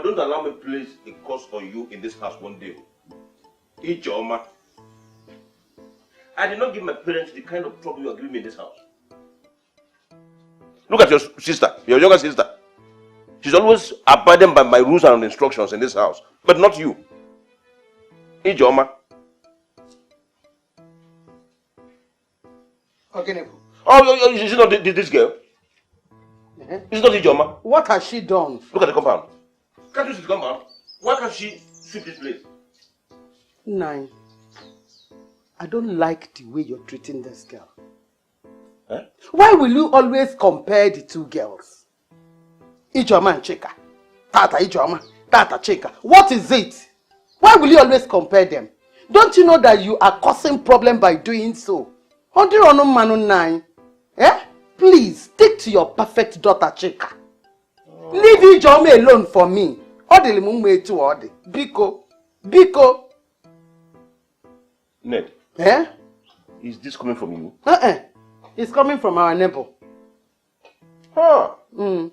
But don't allow me to place a curse on you in this house one day. Ijoma. I did not give my parents the kind of trouble you are giving me in this house. Look at your sister, your younger sister. She's always abiding by my rules and instructions in this house, but not you. Ijoma. Okay. Oh, is it not this girl? Is it not Ijoma? What has she done? Look at the compound. Can't you see the compound? Why can't she sweep this place? Nine. I don't like the way you're treating this girl. Huh? Why will you always compare the two girls? Ijoma and Chika. Tata Ijoma, Tata Chika. What is it? Why will you always compare them? Don't you know that you are causing problem by doing so? Nine. Eh? Please, stick to your perfect daughter Chika. Leave Ijoma alone for me. Biko. Ned. Eh? Is this coming from you? It's coming from our neighbor. Huh. Well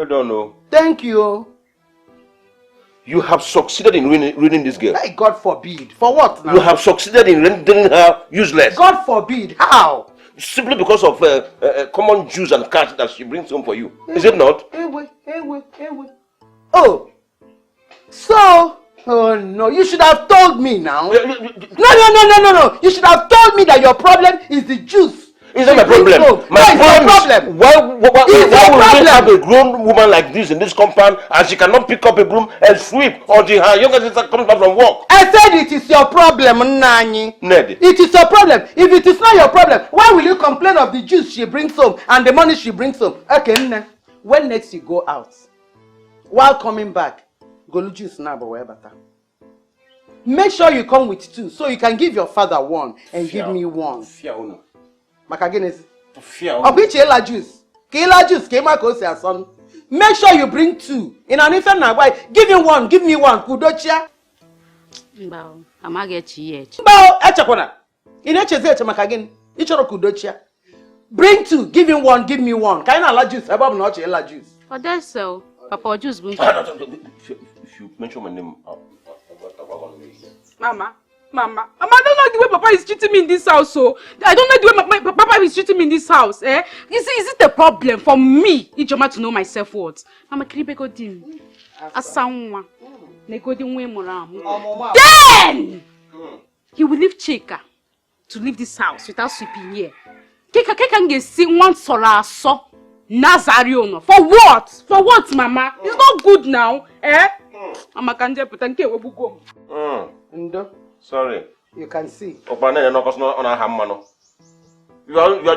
done, no. Thank you. You have succeeded in ruining this girl. Hey, God forbid. For what now? You have succeeded in rendering her useless. God forbid. How? Simply because of common juice and cash that she brings home for you. Is it not? Oh. So... Oh no, you should have told me now. No. You should have told me that your problem is the juice. Is that my problem? My problem. Why would we have a grown woman like this in this compound and she cannot pick up a broom and sweep until her younger sister comes back from work? I said it is your problem, Nani. Ned. It is your problem. If it is not your problem, why will you complain of the juice she brings home and the money she brings home? Okay, Nne, when next you go out, while coming back, go juice now, but wherever. Make sure you come with two, so you can give your father one and give me one. Makagenes. Juice. Juice. Make sure you bring two. In an infant now, give him one, give me one. Kudochia. Bao, amagechi. Bao, echakona. In echeze makagen. Ichoro kudochia. Bring two, give him one, give me one. Can you juice? Above not juice. Oh, that's so. Papa juice. If you mention my name, Mama, I don't like the way Papa is treating me in this house. So I don't like the way my Papa is treating me in this house. Eh? Is it a problem for me, Ijoma, to know my self-worth? Mama, kribe go dim. Asanwa. Nego di nwe moram. Then he will leave Chika to leave this house without sweeping here. Keka can get sing one sola so Nazariono. For what? For what, Mama? It's not good now. Eh? Mama can just pretend to go. Sorry. You can see. You are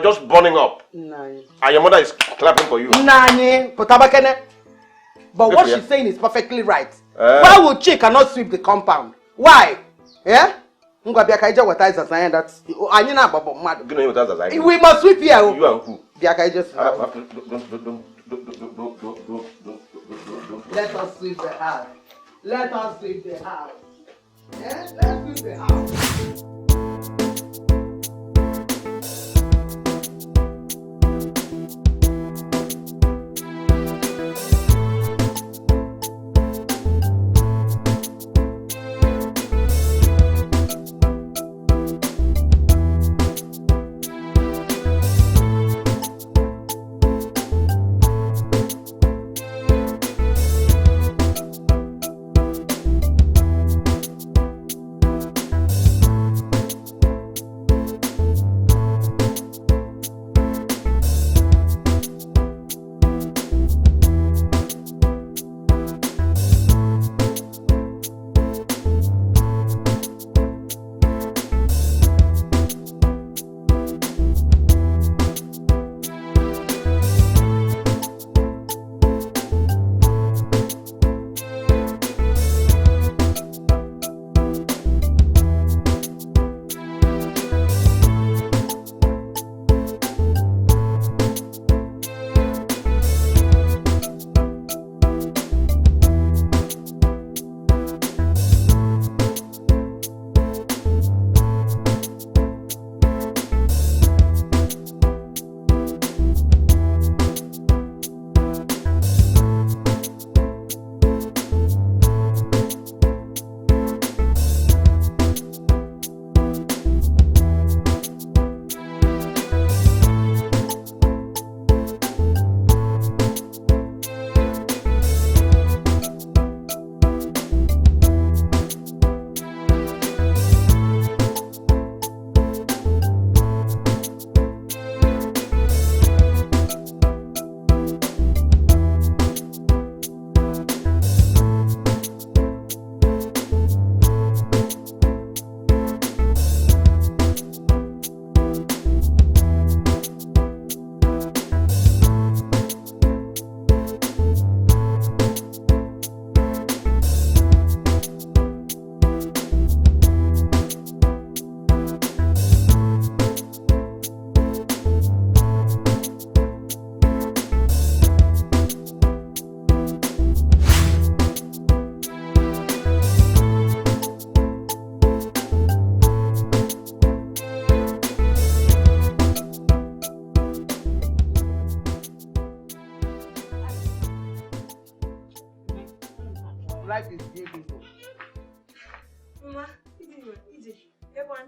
just burning up. Nani. And your mother is clapping for you. Nani. But what she's saying is perfectly right. Why would Chika not sweep the compound? Why? Yeah? We must sweep here. You are who? Let us sweep the house. Let us sweep the house. Yeah? Let's sweep the house. life is beautiful. Mama, everyone.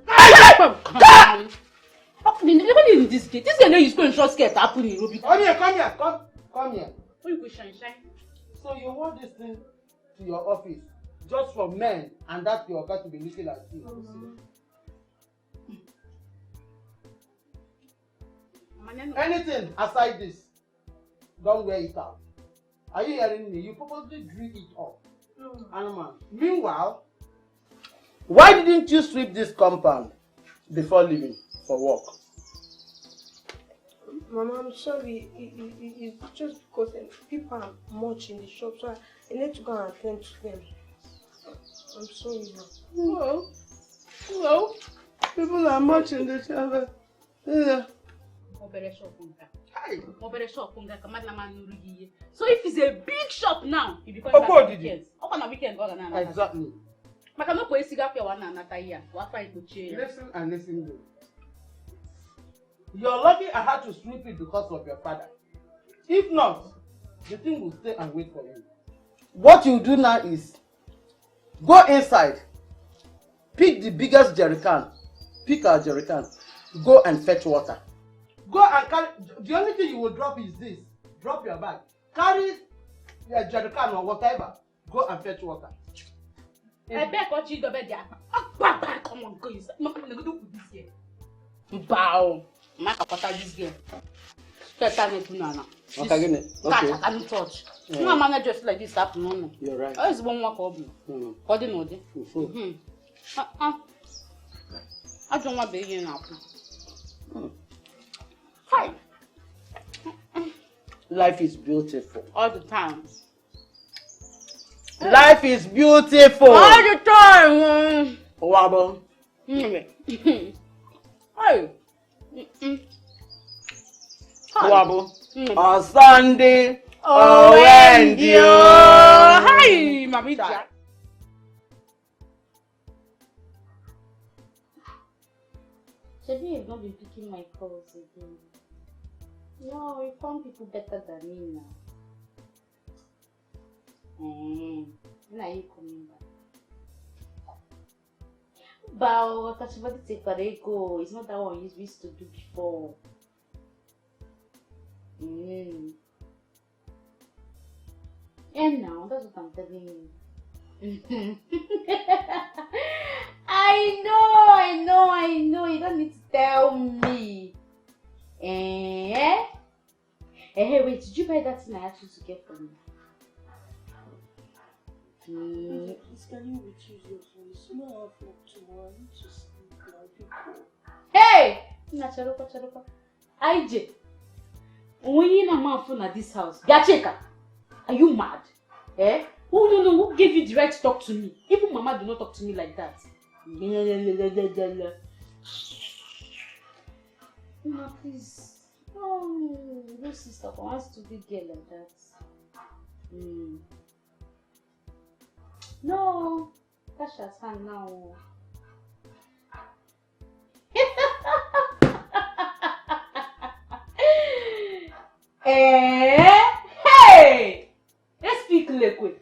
Even in this gate, this guy know you going short skirt happen in Nairobi. Come here, come here. Why you go shine? So you want this thing to your office just for men, and that your guy to be looking at you. Anything aside this, don't wear it out. Are you hearing me? You probably drew it up. Animal. Meanwhile, why didn't you sweep this compound before leaving for work? Mama, I'm sorry. It's just because people are much in the shop, so I need to go and attend to them. I'm sorry, Mama. Well, people are much in the shop. Yeah. So if it's a big shop now, it becomes a weekend. Exactly. Listen and listen good. You're lucky I had to sweep it because of your father. If not, the thing will stay and wait for you. What you do now is go inside, pick the biggest jerrycan, pick our jerrycan, go and fetch water. Go and carry. The only thing you will drop is this. Drop your bag. Carry your jerrycan or whatever. Go and fetch water. I beg what you do there. Come on, go inside. I'm going to do this here. Bow. I'm going to this game. Okay. I can't touch. No man just like this happen. You're right. Oh, it's one more problem. What do you know? I don't want to be here now. Fine. Life is beautiful. All the time. Life is beautiful. All the time. Wabble. Hey. Wabble. On Sunday. Oh, and you. Hi, Mamita. Shebi, you've not been picking my calls again. No, you found people better than me now. When are you coming back? Bow, Kachibati Tepareko. It's not that one you used to do before. And now, that's what I'm telling you. I know. You don't need to tell me. Hey, wait, did you buy that thing I asked you to get for me? Please, can you retrieve your voice? You know I have work tomorrow. I need to sleep. Hey! Charupa. IJ. When you na man phone at this house, Gacheka, are you mad? Eh? Who gave you the right to talk to me? Even Mama do not talk to me like that. Mama, please. Oh, no sister, I want to be girl like that. No, Tasha's hand now. Hey! Let's speak liquid.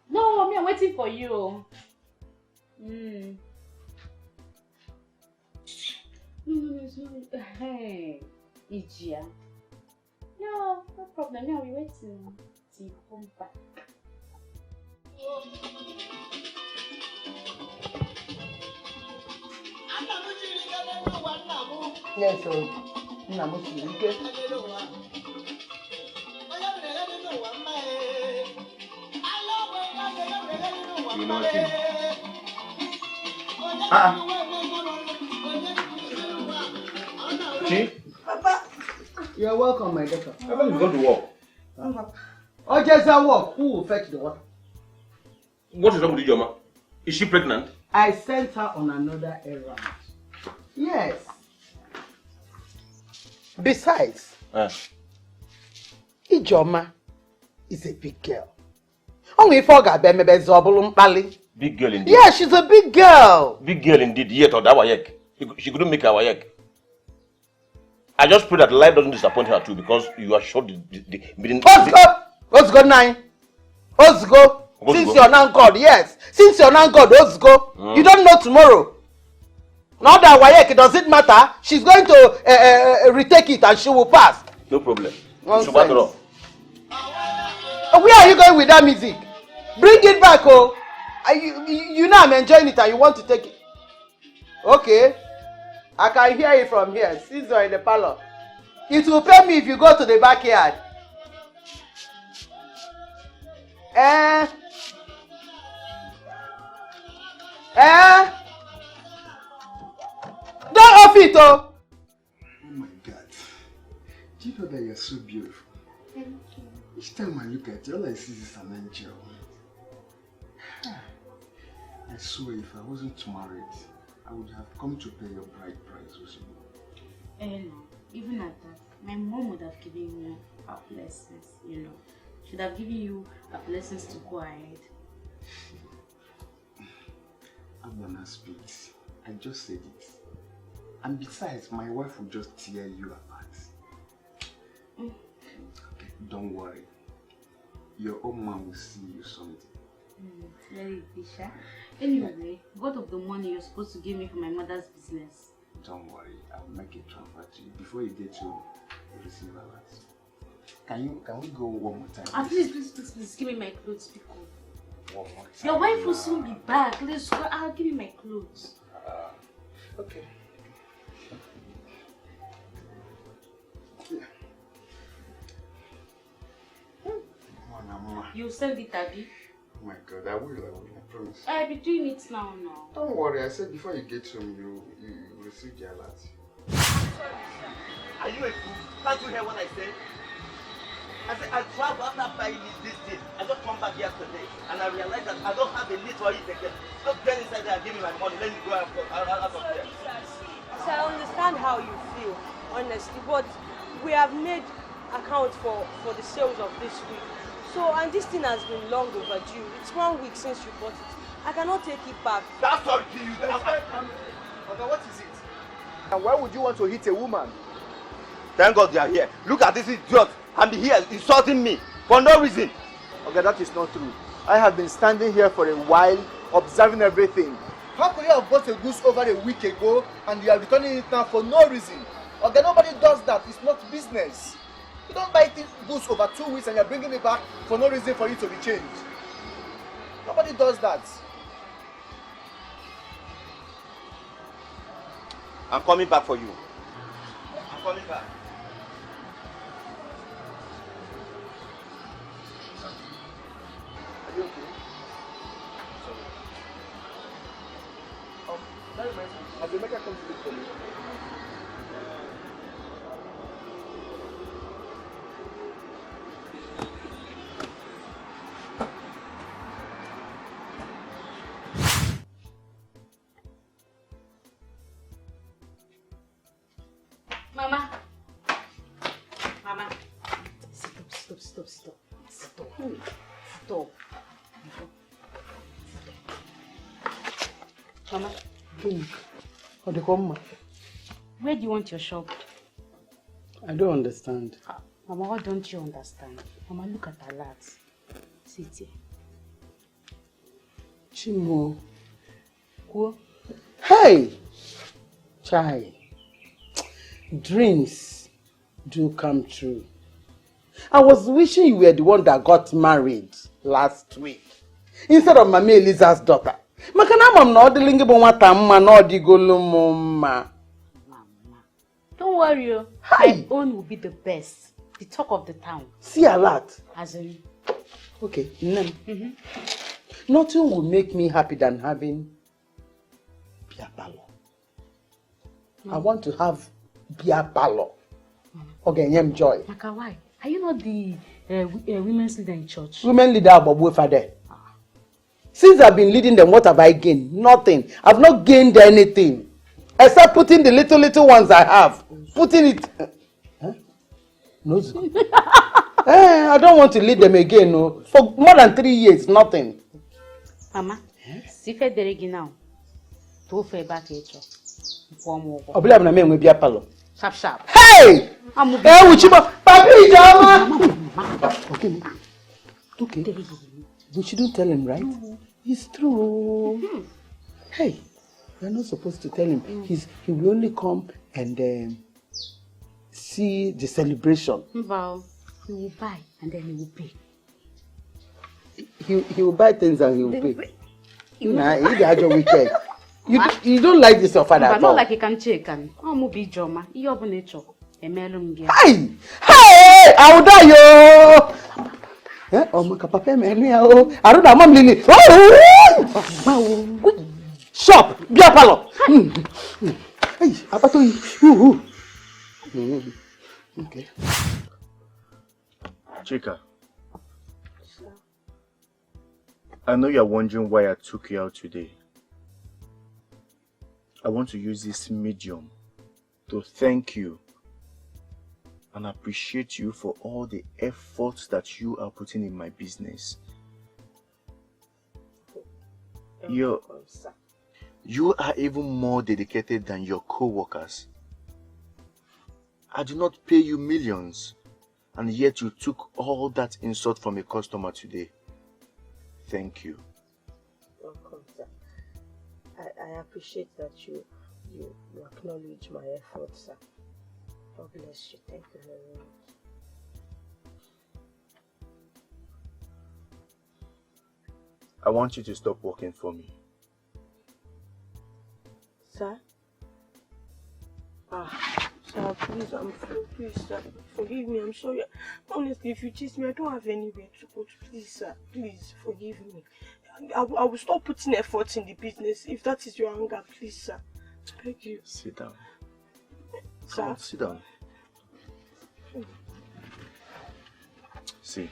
No, I'm waiting for you. Hey, Ijia. No problem. Now we're waiting till you come back. Yes, sir. Okay. You know what? See? Papa, you're welcome, my daughter. Everybody's going to work. Oh, just a walk. Who will fetch the water? What is wrong with Ijoma? Is she pregnant? I sent her on another errand. Yes. Besides, Ijoma is a big girl. Only if I Big girl indeed. Yeah, she's a big girl. Big girl indeed. Yet or that wayek. She couldn't make our yek. I just pray that life doesn't disappoint her too, because you are sure the Ozgo 9. Ozgo. Since you're not God, yes. Since you're not God, Ozgo. You don't know tomorrow. Now that Wayek, does it matter? She's going to retake it and she will pass. No problem. Nonsense. Where are you going with that music? Bring it back, oh. You know I'm enjoying it and you want to take it. Okay. I can hear it from here. Since you're in the parlor. It will pay me if you go to the backyard. Don't off it, oh. Oh my God. Do you know that you're so beautiful? Thank you. Each time I look at you, all I see is an angel. I swear, if I wasn't married, I would have come to pay your bride price also. No. Even at that, my mom would have given you her blessings, you know. Should have given you her blessings to go ahead. I'm gonna speak. I just said it. And besides, my wife will just tear you apart. Okay, don't worry. Your own man will see you someday. Very Bisha. Anyway, what of the money you're supposed to give me for my mother's business? Don't worry, I'll make it transfer to you. Before you get home, you'll receive a lot. Can we go one more time? Please, give me my clothes, people. One more time. Your wife will soon be back. Let's go. I'll give you my clothes. Okay. You send it, Abby? Oh my God, I will, I promise. I'll be doing it now. Don't worry, I said before you get home, you receive the alert. Are you a fool? Can't you hear what I said? I said, I traveled after buying this thing. I just come back yesterday and I realized that I don't have a need for it again. Just get inside there and give me my money. Let me go out of there. So I understand how you feel, honestly, but we have made account for the sales of this week. So, and this thing has been long overdue. It's 1 week since you bought it. I cannot take it back. That's all to you. Okay, what is it? And why would you want to hit a woman? Thank God they are here. Look at this idiot. And here insulting me for no reason. Okay, that is not true. I have been standing here for a while, observing everything. How could you have bought a goose over a week ago and you are returning it now for no reason? Okay, nobody does that. It's not business. You don't buy goose over 2 weeks and you're bringing it back for no reason for it to be changed. Nobody does that. I'm coming back for you. I'm coming back. Are you okay? Sorry. That reminds me. Has the maker come to look for me? Mama. Stop. Mama. Where do you want your shop? I don't understand. Mama, what don't you understand? Mama, look at her lads. Sit here. Chimo. Go. Hey! Chai. Dreams do come true. I was wishing you were the one that got married last week instead of Mama Eliza's daughter. Mama. Don't worry, my own will be the best. The talk of the town. See a lot. As in. Okay, nothing will make me happy than having beer parlor. I want to have beer parlor. Okay, enjoy. Maka, why? Are you not the women's leader in church? Women leader, Babu Father. Since I've been leading them, what have I gained? Nothing. I've not gained anything. Except putting the little ones I have. Putting it... No. I don't want to lead them again. No. For more than 3 years, nothing. Mama, si fe deregi now. To fe back later. I believe I'm going to be a palo. Sharp, sharp. Hey! Hey, Uchibo! Papi, Jama! Okay. We shouldn't tell him, right? No. It's true. Hey, we're not supposed to tell him. He will only come and see the celebration. Well, he will buy and then he will pay. He will buy things and he will pay. Nah, he had your wicked. You don't like this your father at all. Not like he can check and be Joma. You open nature. Hey! Hey! I will die, yo! Eh? Oh, my papa, man, oh! I don't know, Mom Lily. Oh! Shop! Beer parlor! Hey, Abato, okay. Chika, I know you're wondering why I took you out today. I want to use this medium to thank you and appreciate you for all the efforts that you are putting in my business. You are even more dedicated than your co-workers. I do not pay you millions, and yet you took all that insult from a customer today. Thank you. Welcome, sir. I appreciate that you acknowledge my efforts, sir. God bless you. Thank you very much. I want you to stop working for me. Sir? Sir, please, please, sir, forgive me. I'm sorry. Honestly, if you chase me, I don't have anywhere to go to. Please, sir, please, forgive me. I will stop putting efforts in the business. If that is your anger, please, sir. Thank you. Sit down. Sir? Come on, sit down. See,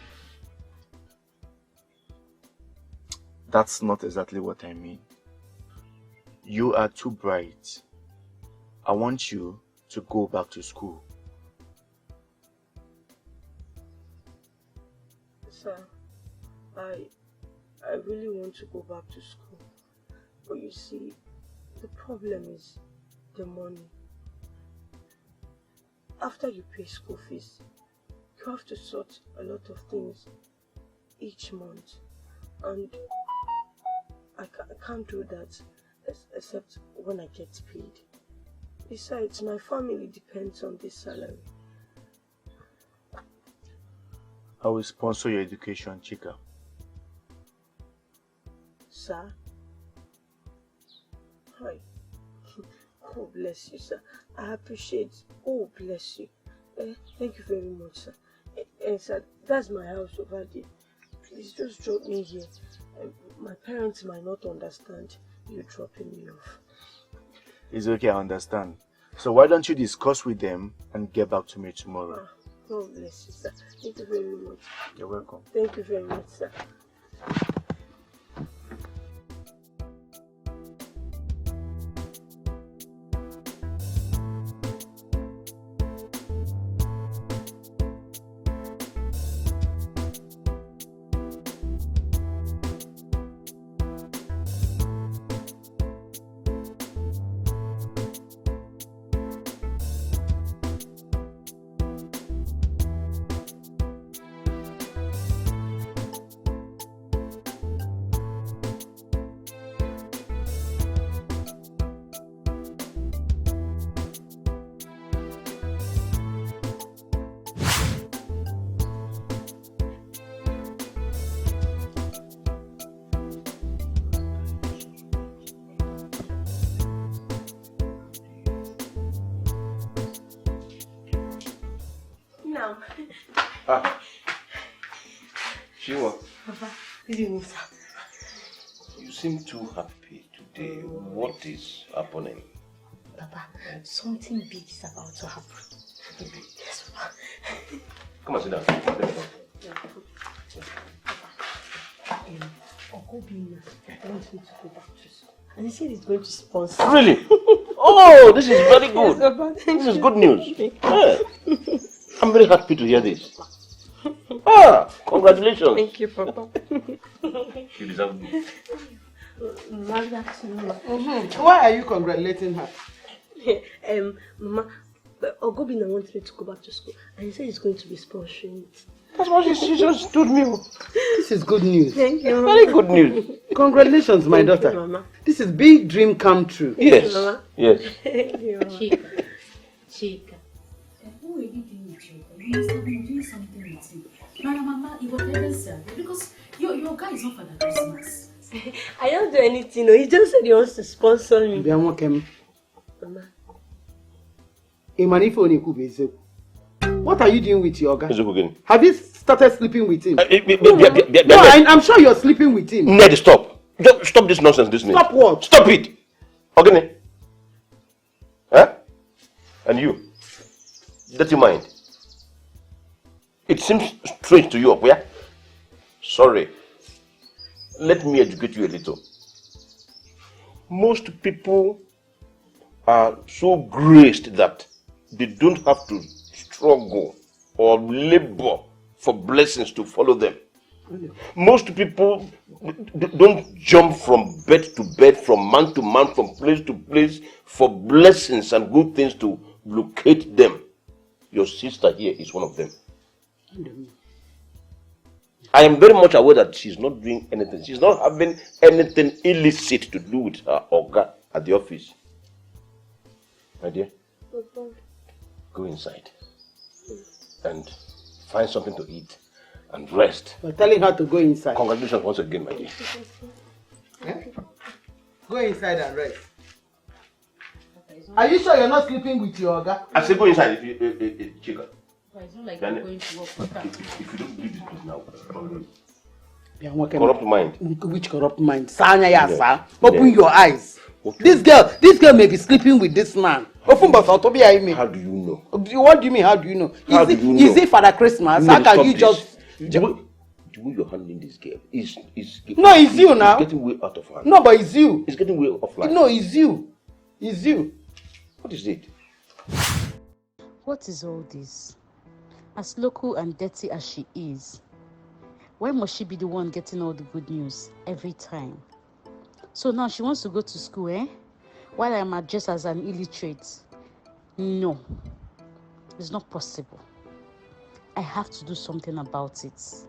that's not exactly what I mean. You are too bright. I want you to go back to school. Sir, I really want to go back to school. But you see, the problem is the money. After you pay school fees, you have to sort a lot of things each month. And I can't do that except when I get paid. Besides, my family depends on this salary. I will sponsor your education, Chika. Sir? Hi. Oh, bless you, sir. I appreciate. Oh, bless you. Thank you very much, sir. Sir, that's my house over there. Please just drop me here. My parents might not understand you dropping me off. It's okay, I understand. So why don't you discuss with them and get back to me tomorrow? God bless you, sir. Thank you very much. You're welcome. Thank you very much, sir. Shiwa. Papa, good evening, sir. You seem too happy today. What is happening? Papa, something big is about to happen. Yes, Papa. Come on, sit down. Uncle Bina wants me to go back to school. And he said he's going to sponsor. Really? Oh, this is very good. Yes, Papa, this is good news. Yeah. I'm very happy to hear this. Congratulations. Thank you, Papa. You deserve it. Why are you congratulating her? Mama, But Ogobina wanted me to go back to school, and he said he's going to be sponsoring it. That's what she just told me. This is good news. Thank you. Very good news. Congratulations, my daughter. You, Mama. This is big dream come true. Yes. Mama. Yes. Thank you, Mama. Chika. Who are you doing with Chika? You must have been doing something with him. Mama, you were very sad because your guy is not for the Christmas. I don't do anything. No, he just said he wants to sponsor me. Mama. Mama. What are you doing with your guy? Again. Have you started sleeping with him? No, I'm sure you're sleeping with him. Ned, stop. Stop this nonsense, this minute. Stop what? Stop it. Okay. Huh? And you? Dirty mind. It seems strange to you up where? Sorry. Let me educate you a little. Most people are so graced that they don't have to struggle or labor for blessings to follow them. Most people don't jump from bed to bed, from man to man, from place to place for blessings and good things to locate them. Your sister here is one of them. I am very much aware that she's not doing anything. She's not having anything illicit to do with her Oga at the office. My dear, go inside and find something to eat and rest. You're telling her to go inside. Congratulations once again, my dear. Go inside and rest. Are you sure you're not sleeping with your Oga? I say go inside if you, Chika. It's not like you're going to work with her. If you don't believe this place now, Corrupt mind. Which corrupt mind? Sanya, Yes. sir. Open your eyes. Okay. This girl may be sleeping with this man. How do you know? What do you mean? How do you know? How do you know? Is it Father Christmas? How can you just? The way you're handling this girl is No, it's you now. It's getting way out of hand. No, but it's you. It's getting way off line. No, it's you. It's you. What is it? What is all this? As local and dirty as she is, why must she be the one getting all the good news every time? So now she wants to go to school, eh? While I'm addressed as an illiterate. No, it's not possible. I have to do something about it.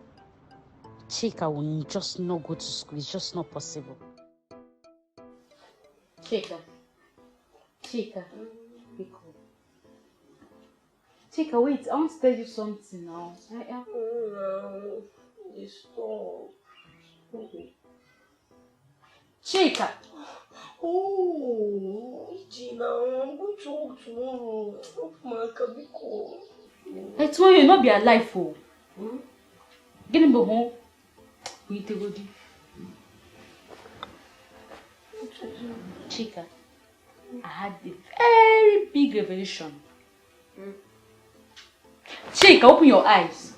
Chika will just not go to school. It's just not possible. Chika, be cool. Chika, wait, I want to tell you something now. Stop. Chika! Oh, Gina, I'm going to work tomorrow. I told you not be alive, oh. Get him home. Chika, I had a very big revelation. Chika, open your eyes.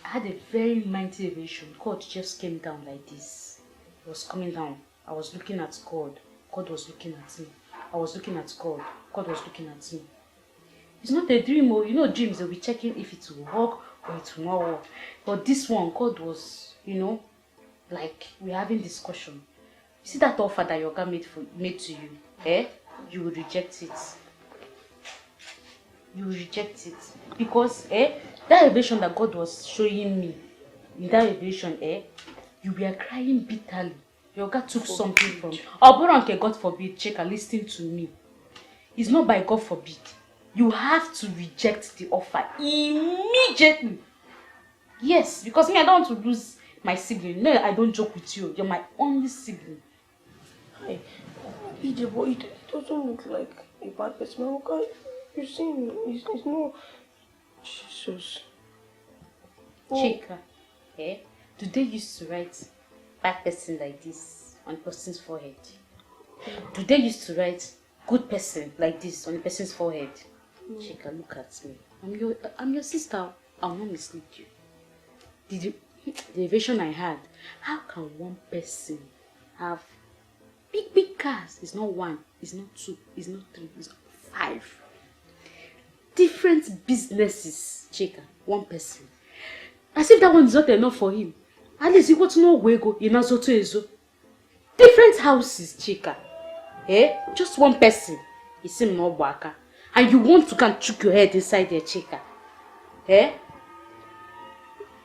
I had a very mighty revelation. God just came down like this. It was coming down. I was looking at God. God was looking at me. I was looking at God. God was looking at me. It's not a dream, or you know, dreams they'll be checking if it will work or it will not work. But this one, God was, you know, like we're having discussion. You see that offer that your God made to you, eh? You will reject it. You will reject it because, that revelation that God was showing me, in that revelation, you were crying bitterly. Your God took something from you. Oh, God forbid, Chika, listen to me. It's not by God forbid. You have to reject the offer immediately. Yes, because me, I don't want to lose my sibling. No, I don't joke with you. You're my only sibling. Hey, EJ, boy, it doesn't look like a bad person. Okay, you see, it's no. Jesus. Chika, do they used to write bad person like this on a person's forehead? Do they used to write good person like this on a person's forehead? Chika, look at me. I'm your sister. I'll not mislead you. The revelation I had, how can one person have big cars? It's not one, it's not two, it's not three, it's not 5. Different businesses, Chika, one person. As if that one is not enough for him. At least he got to know where go in Azoto Ezo. Different houses, Chika. Just one person. He It's in Mobaka. And you want to go and chuck your head inside their chica. Eh?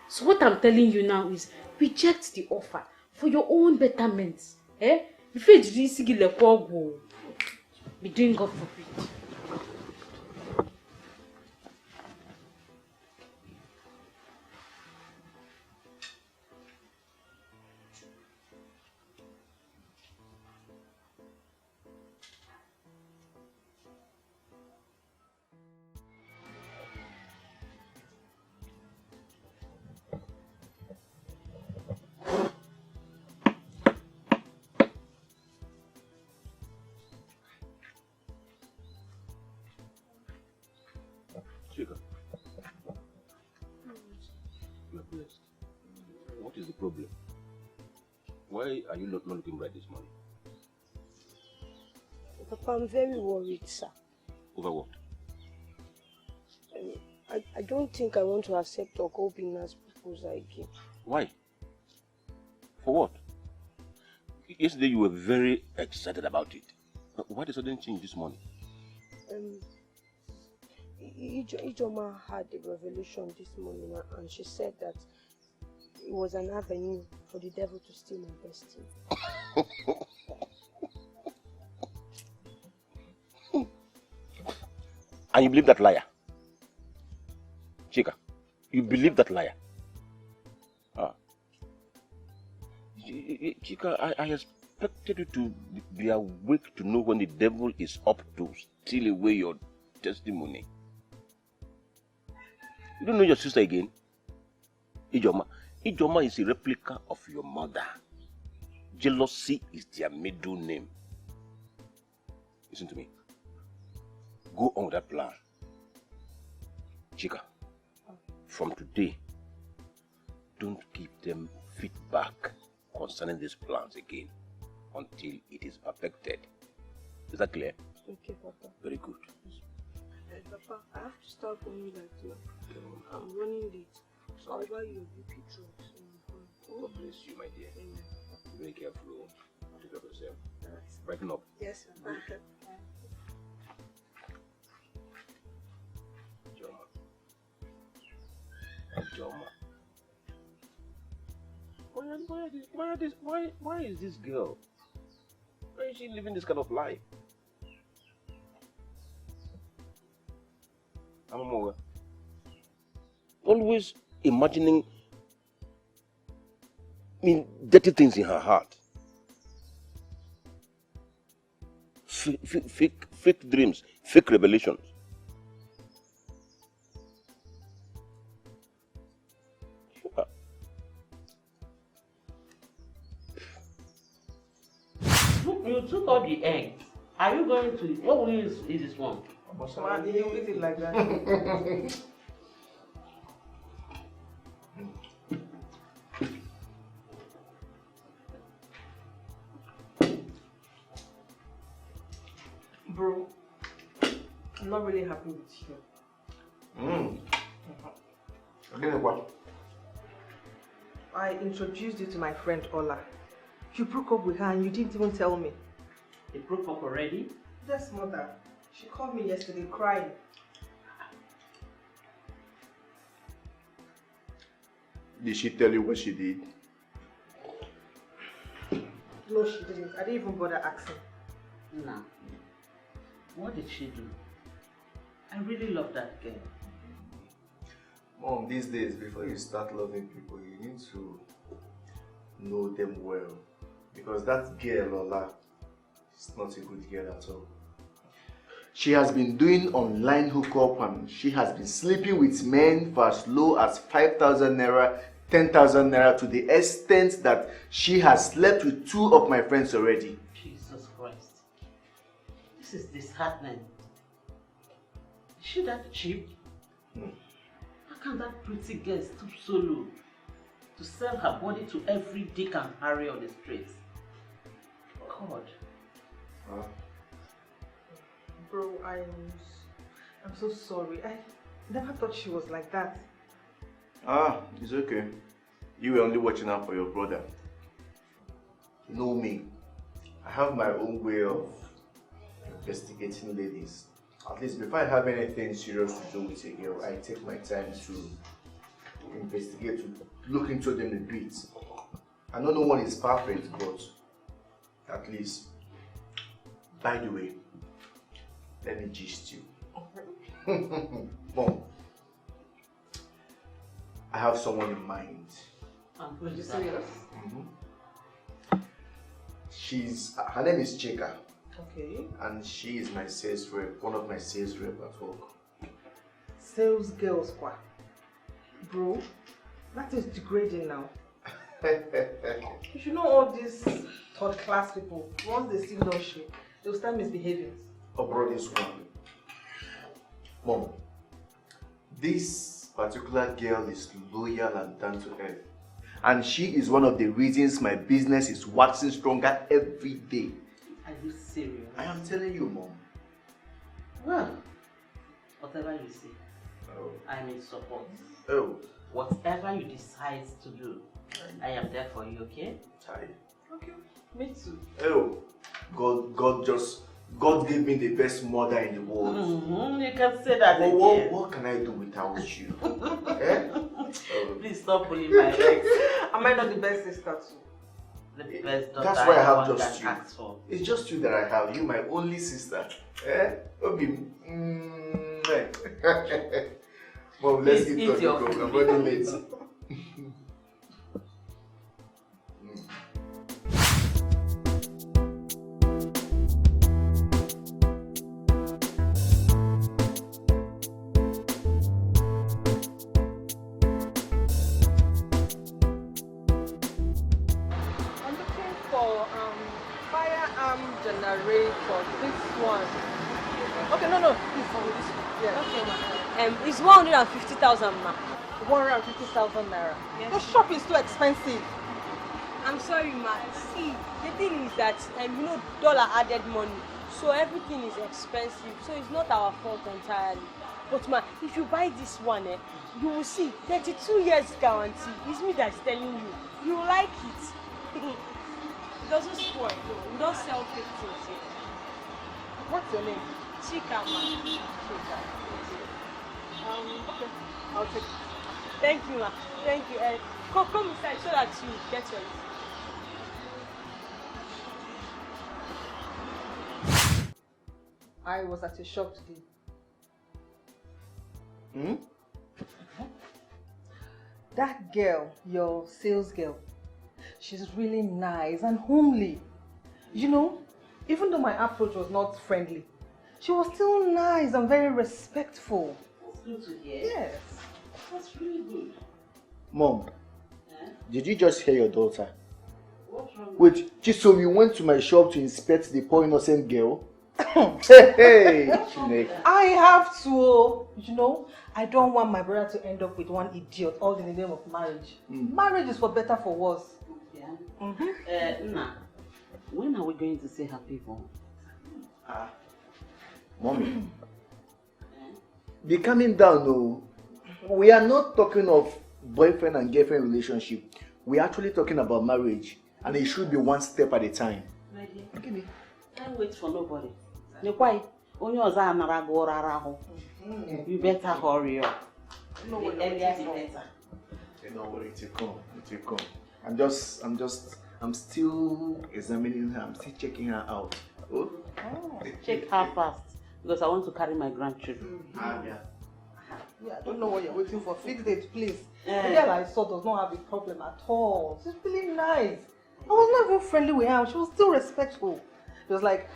So what I'm telling you now is reject the offer for your own betterment. Eh? If you be doing God forbid. What is the problem? Why are you not looking right this morning? Papa, I'm very worried, sir. Over what? I don't think I want to accept Okobina's proposal again. Why? For what? Yesterday you were very excited about it. Why the sudden change this morning? Ijoma had a revelation this morning and she said that it was an avenue for the devil to steal my destiny. And you believe that liar? Chika, you believe that liar? Chika, I expected you to be awake to know when the devil is up to steal away your testimony. You don't know your sister again? Ijoma. Ijoma is a replica of your mother. Jealousy is their middle name. Listen to me. Go on with that plan. Chika, from today, don't give them feedback concerning these plans again until it is perfected. Is that clear? Okay, Papa. Very good. Papa, I have to start going like that. I'm running late. So I'll buy you a BP drugs. God bless you, my dear. Be very careful. Take care of yourself. Brighten up. Yes, sir. Okay. Joma. Why is this girl? Why is she living this kind of life? I'm always imagining dirty things in her heart. Fake dreams, fake revelations. Look, you took all the eggs. Are you going to? What will you eat this one? Man, you eat it like that. Bro, I'm not really happy with you. Again, what? I introduced you to my friend Ola. You broke up with her and you didn't even tell me. They broke up already? Yes, mother. She called me yesterday crying. Did she tell you what she did? No, she didn't. I didn't even bother asking. No. What did she do? I really love that girl. Mom, these days, before you start loving people, you need to know them well. Because that girl, Ola, is not a good girl at all. She has been doing online hookup and she has been sleeping with men for as low as 5,000 naira, 10,000 naira, to the extent that she has slept with 2 of my friends already. Jesus Christ. This is disheartening. Is she that cheap? How can that pretty girl stoop so low to sell her body to every dick and Harry on the streets? God. Huh? Bro, I'm so sorry. I never thought she was like that. It's okay. You were only watching out for your brother. You know me. I have my own way of investigating ladies. At least before I have anything serious to do with a girl, I take my time to investigate, to look into them a bit. I know no one is perfect, but at least, by the way, let me gist you. Mom, I have someone in mind. Are you serious? Her name is Chika. Okay. And she is my sales rep, one of my sales rep at work. Sales girl squad. Bro, that is degrading now. You should know all these third class people, once they see luxury, they'll start misbehaving. Abroad this one. Mom, this particular girl is loyal and down to earth. And she is one of the reasons my business is waxing stronger every day. Are you serious? I am telling you, Mom. Well, whatever you say, I'm in support. Oh. Whatever you decide to do, I am there for you, okay? Okay, me too. Oh, God gave me the best mother in the world. You can say that again. What can I do without you? Eh? Please stop pulling my legs. Am I not the best sister too? The best daughter That's why I have anyone just can you. ask for. It's just you that I have. You, my only sister. Eh? Obi. Mom, let's Please eat eat your food. food. I'm running late. I'm looking for firearm generator. This one. Okay, no, this one. Yeah. Okay, ma. It's 150,000, ma. 150,000 naira. Yes. The shop is too expensive. I'm sorry, ma. See, the thing is that, dollar added money. So everything is expensive. So it's not our fault entirely. But, ma, if you buy this one, you will see 32 years guarantee. It's me that's telling you. You will like it. It doesn't spoil, though. We don't sell fake things here. What's your name? Chika, ma. Chika. Okay, I'll take it. Thank you, ma. Thank you. Come inside so that you get your receipt. I was at a shop today. That girl, your sales girl, she's really nice and homely. You know, even though my approach was not friendly, she was still nice and very respectful. That's good to hear. Yes. That's really good. Mom, did you just hear your daughter? What's wrong? Wait, Chisom, you went to my shop to inspect the poor innocent girl? Hey, I have to, I don't want my brother to end up with one idiot all in the name of marriage. Marriage is for better, for worse. Yeah. Nna, when are we going to see her people? Mommy, be coming down, no. We are not talking of boyfriend and girlfriend relationship. We are actually talking about marriage, and it should be one step at a time. My dear, can't wait for nobody. You better hurry up. The earlier the better. Don't worry, it will come. I'm still examining her. I'm still checking her out. Oh. Check her fast, because I want to carry my grandchildren. Yeah, I don't know what you're waiting for. Fix it, please. The girl I saw does not have a problem at all. She's really nice. I was not even friendly with her. She was still respectful. It was like,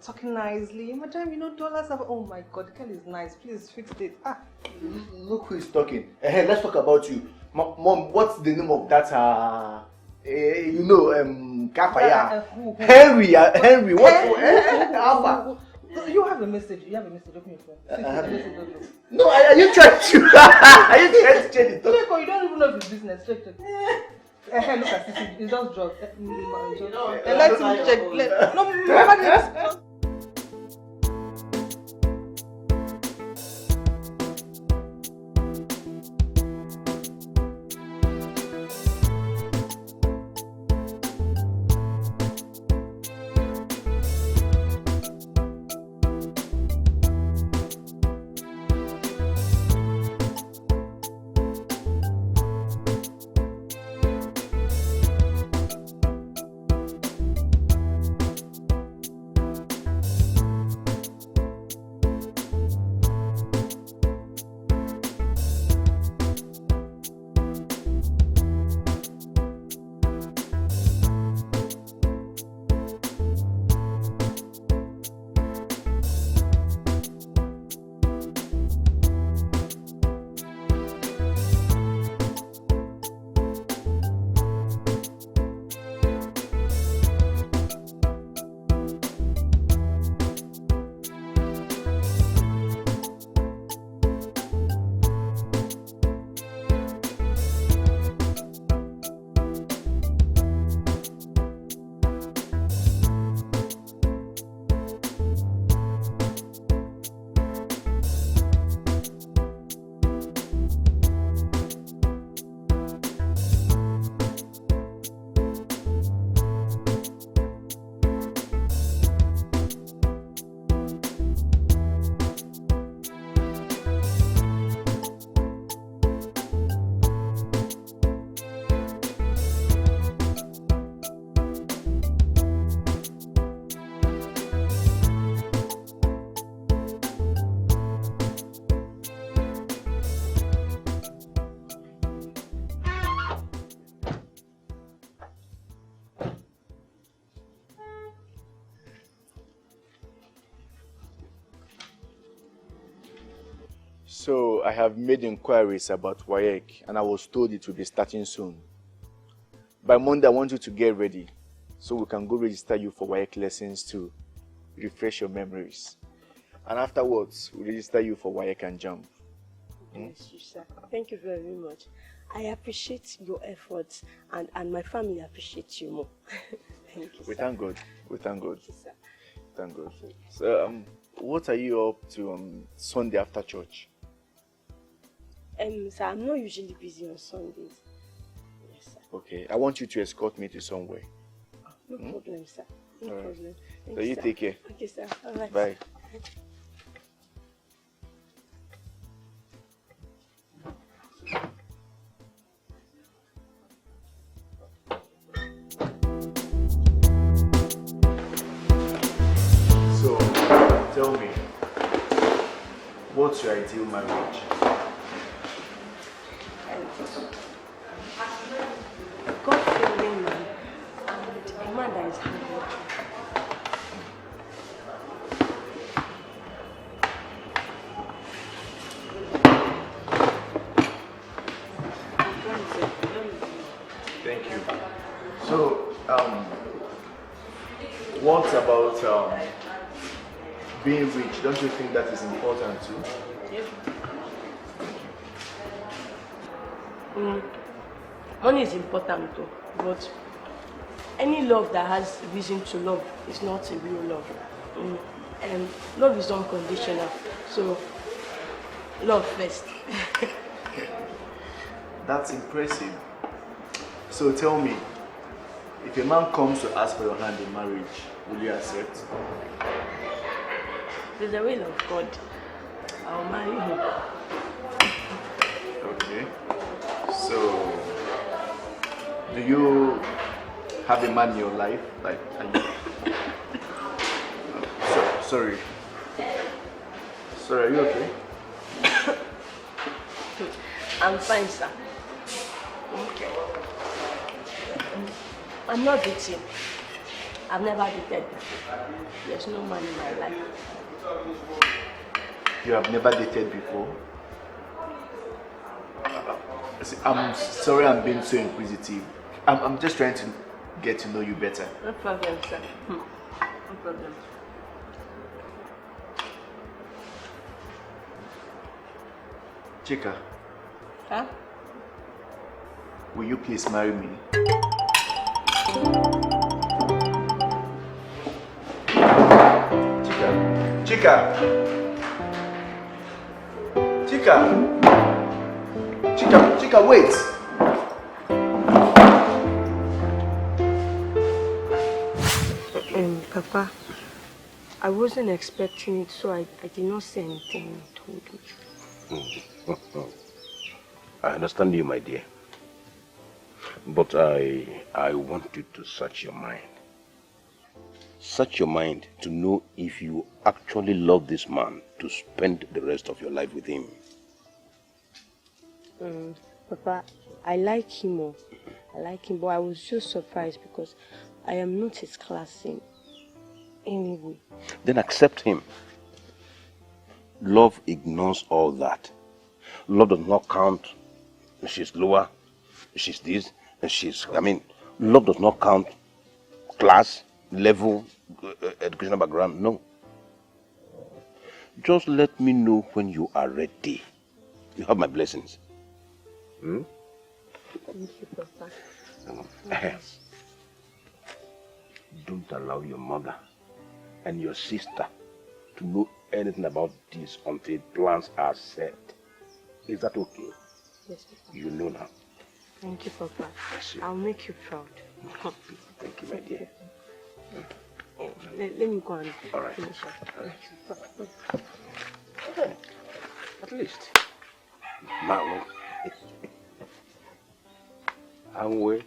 talking nicely. Madam, dollars have... Oh my God, the girl is nice. Please fix it. Look who is talking. Hey, let's talk about you. Mom, what's the name of that, Kafaya? Henry, what? Alpha. You have a message. Open your phone. No, are you trying to... Are you trying to change it? Check, you don't even know if it's business. Check. Look at this. It's just drugs. Let me check. No, So I have made inquiries about WAEC and I was told it will be starting soon. By Monday, I want you to get ready so we can go register you for WAEC lessons to refresh your memories. And afterwards, we'll register you for WAEC and JAMB. Bless you, sir. Thank you very much. I appreciate your efforts and my family appreciates you more. Thank you, We sir. thank God. We thank God. Thank you, sir. Thank God. So, what are you up to on Sunday after church? Sir, I'm not usually busy on Sundays. Yes, sir. Okay, I want you to escort me to somewhere. No problem, sir. No All right. problem. Thank So you sir. take care. Okay, sir. All right. Bye. So, tell me, what's your ideal marriage? God-fearing man and a man that is hardworking. Thank you. So, what about being rich? Don't you think that is important too? Money is important too, but any love that has reason to love is not a real love. And love is unconditional, so love first. That's impressive. So tell me, if a man comes to ask for your hand in marriage, will you accept? There's the will of God. I'll marry him. Okay. So, do you have a man in your life? Like, are you... Sorry. Sorry, are you okay? I'm fine, sir. Okay. I'm not dating. I've never dated before. There's no man in my life. You have never dated before? See, I'm sorry I'm being so inquisitive. I'm just trying to get to know you better. No problem, sir. No problem. Chika, Huh? will you please marry me? Chika! Chika, wait! Papa, I wasn't expecting it, so I did not say anything when he told me. I understand you, my dear. But I want you to search your mind. Search your mind to know if you actually love this man to spend the rest of your life with him. Papa, I like him more. I like him, but I was just surprised because I am not his class in any way. Then accept him. Love ignores all that. Love does not count. She's lower, she's this, and she's... love does not count class, level, educational background. No. Just let me know when you are ready. You have my blessings. Thank you, Papa. Don't allow your mother and your sister to know anything about this until plans are set. Is that okay? Yes, Papa. You know now. Thank you, Papa. Yes, I'll make you proud. Thank you, my dear. Let me go and All right. finish up. At least. Now, I'm way.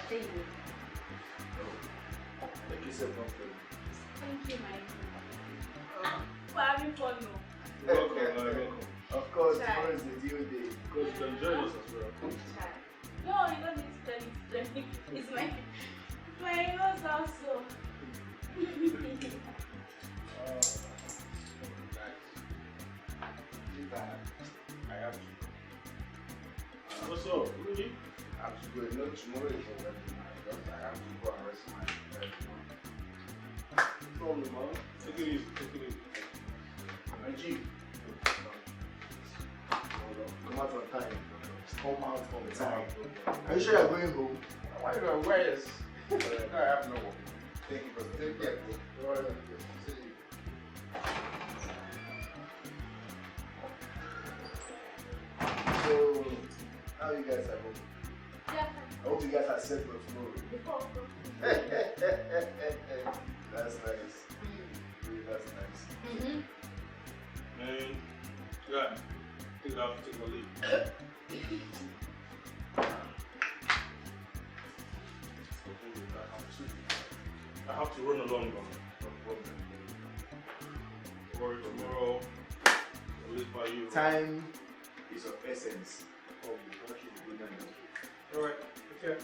There you go. Make yourself comfortable. Thank you, my for having fun, no. Welcome. Of course, Try. tomorrow is the due day. Because you can join us as well. No, you don't need to tell me. It's my in-laws also. I have to. What's up? Really? I have to go. You know, tomorrow is your wedding night. I have to go and rest my head. No problem, man. Take it easy. Take it easy. Angie, come out on time. Come out on time. Are you sure you're going home? Why you going? Where is? I have no one. Thank you, brother. Take care, bro. All right. See you. So, how you guys are home? Yeah. I hope you guys are set for tomorrow. That's nice. Really, that's nice. Mm-hmm. Man, yeah. Take it out. Take a leave. I have to run along on problem. Or tomorrow, I'll leave by you. Time is of essence. Oh, What should we do now? alright, okay.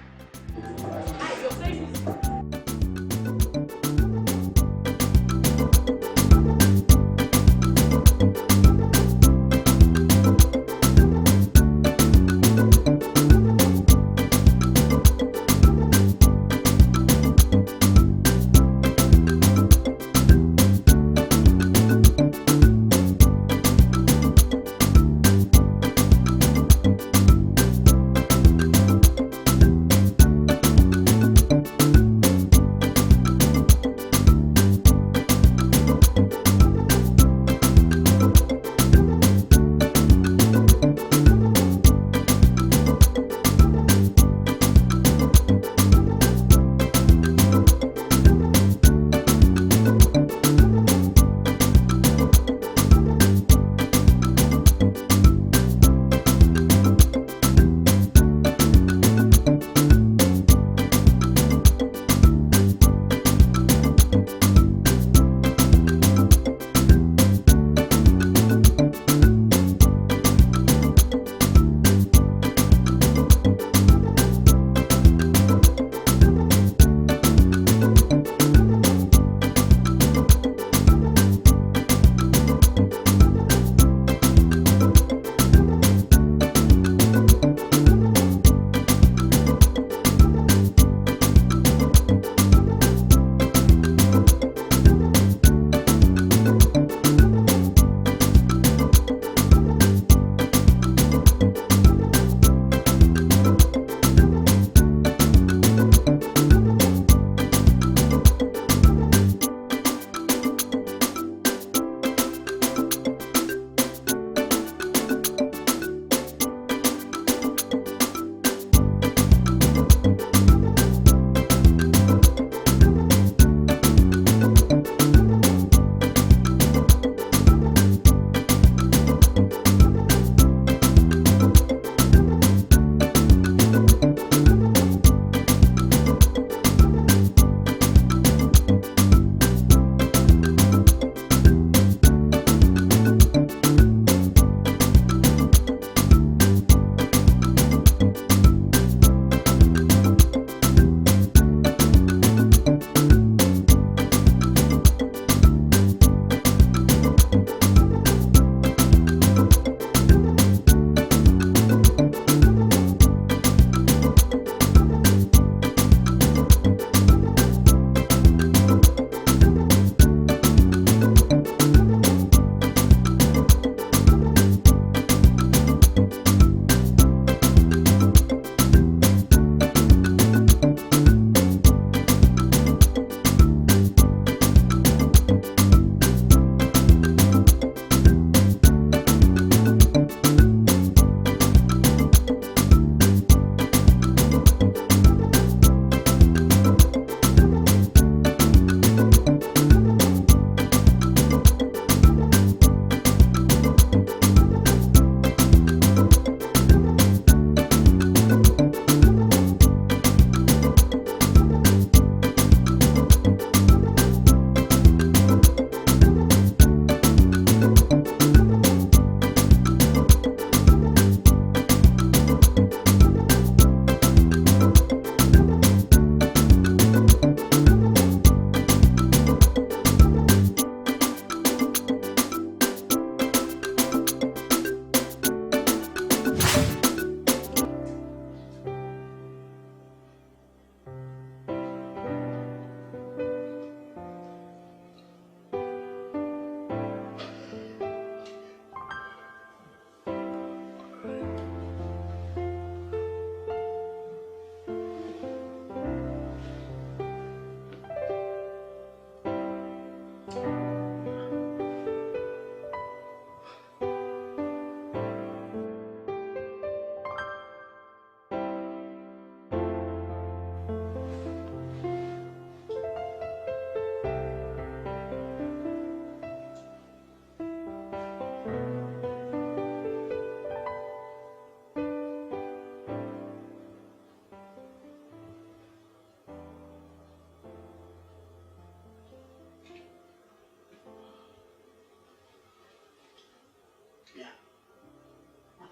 Hi, your face is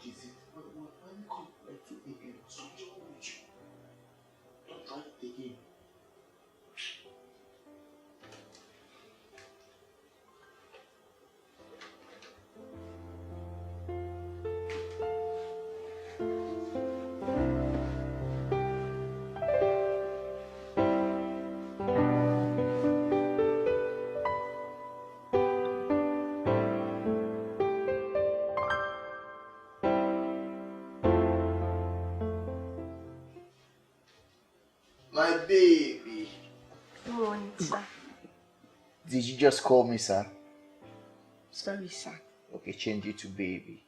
is it? When you come like it again, something wrong with you. Don't try it again. My baby. Good morning, sir. Did you just call me, sir? Sorry, sir. Okay, change it to baby.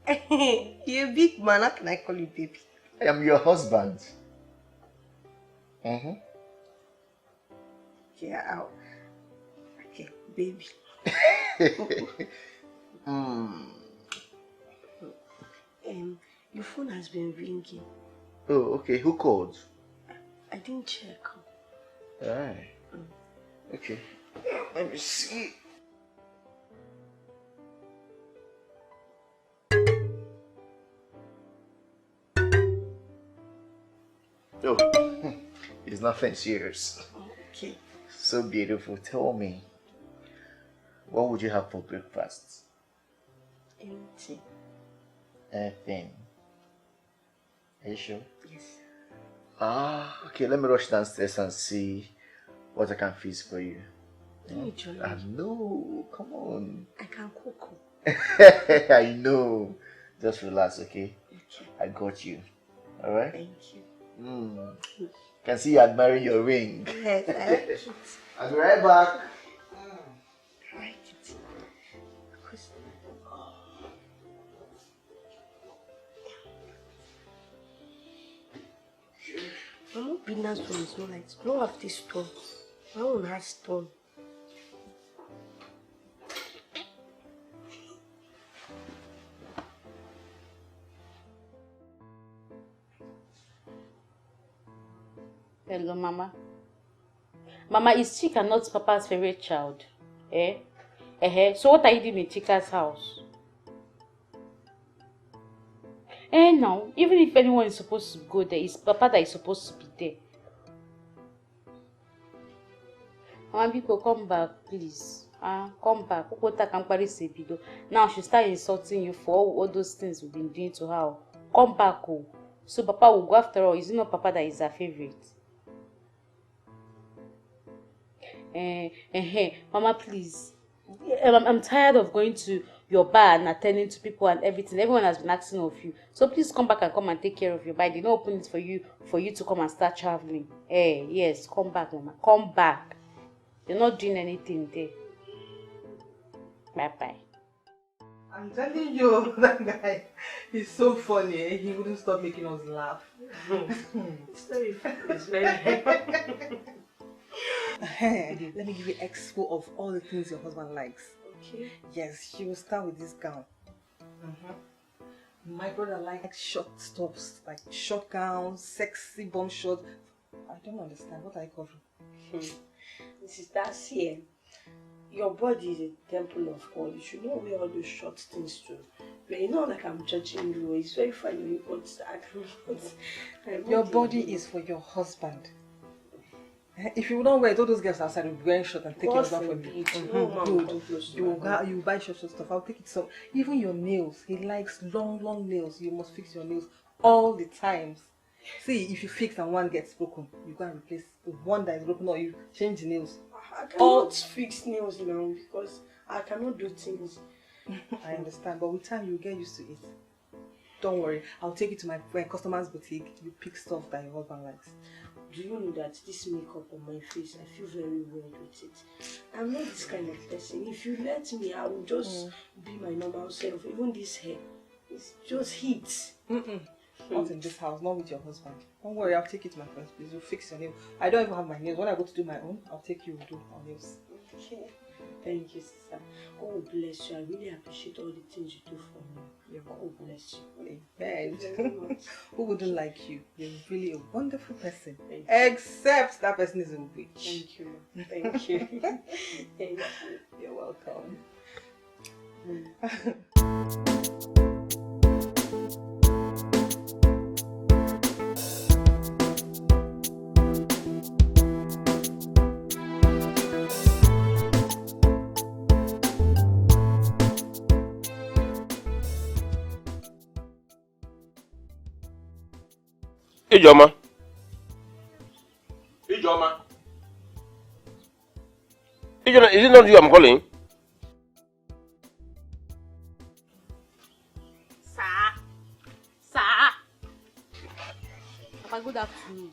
You're a big man. How can I call you baby? I am your husband. Yeah. Okay, baby. Your phone has been ringing. Oh, okay. Who called? I didn't check. Alright. Okay. Let me see. Oh, it's nothing serious. Okay. So beautiful. Tell me, what would you have for breakfast? Anything. Anything. Are you sure? Yes. Okay. Let me rush downstairs and see what I can fix for you. Let me join you. No, come on. I can cook. I know. Just relax, okay? Okay. I got you. Alright? Thank you. Can see you admiring your ring. Yes, I like it. I'll be right back. I like it. Mama, Bina's one is not like this. We don't have this stone. My own has stone. Hello, Mama. Mama, is Chika not Papa's favorite child? Eh? So what are you doing in Chika's house? Now, even if anyone is supposed to go there, it's Papa that is supposed to be there. Mama, people, come back, please. Come back. Now she'll start insulting you for all those things we've been doing to her. Come back, oh. So Papa will go after all. Is it not Papa that is her favorite? Mama, please. I'm tired of going to your bar and attending to people and everything. Everyone has been asking of you. So please come back and come and take care of your bar. They don't open it for you to come and start traveling. Yes, come back, Mama. Come back. You're not doing anything there. Bye-bye. I'm telling you, that guy is so funny. Eh? He wouldn't stop making us laugh. It's very funny. It's very Let me give you an expo of all the things your husband likes. Okay. Yes, she will start with this gown. My brother likes short tops, like short gowns, sexy bum shorts. I don't understand. What are you covering? This is that here. Your body is a temple of God. You should not wear all those short things too. But you know, like I'm judging you. It's very funny. Your body is for your husband. If you don't wear it, all those girls outside will be wearing short and take your husband from you. Good. You buy short stuff. I'll take it. So even your nails, he likes long nails. You must fix your nails all the times. See, if you fix and one gets broken, you go and replace the one that is broken, or you change the nails. I cannot fix nails now because I cannot do things. I understand, but with time you get used to it. Don't worry, I'll take you to my customer's boutique. You pick stuff that your husband likes. Do you know that this makeup on my face, I feel very weird with it. I'm not this kind of person. If you let me, I will just be my normal self. Even this hair, it's just heat. Not in this house, not with your husband. Don't worry, I'll take you to my friend's place. You'll fix your nails. I don't even have my nails. When I go to do my own, I'll take you to do our nails. Okay. Thank you, sister. God bless you. I really appreciate all the things you do for me. God bless you. Amen. Who wouldn't like you? You're really a wonderful person. Except that person is a witch. Thank you. Thank you. Thank you. You're welcome. Ijoma. Ijoma. Ijoma, is it not you I'm calling? Sir. Papa, good afternoon.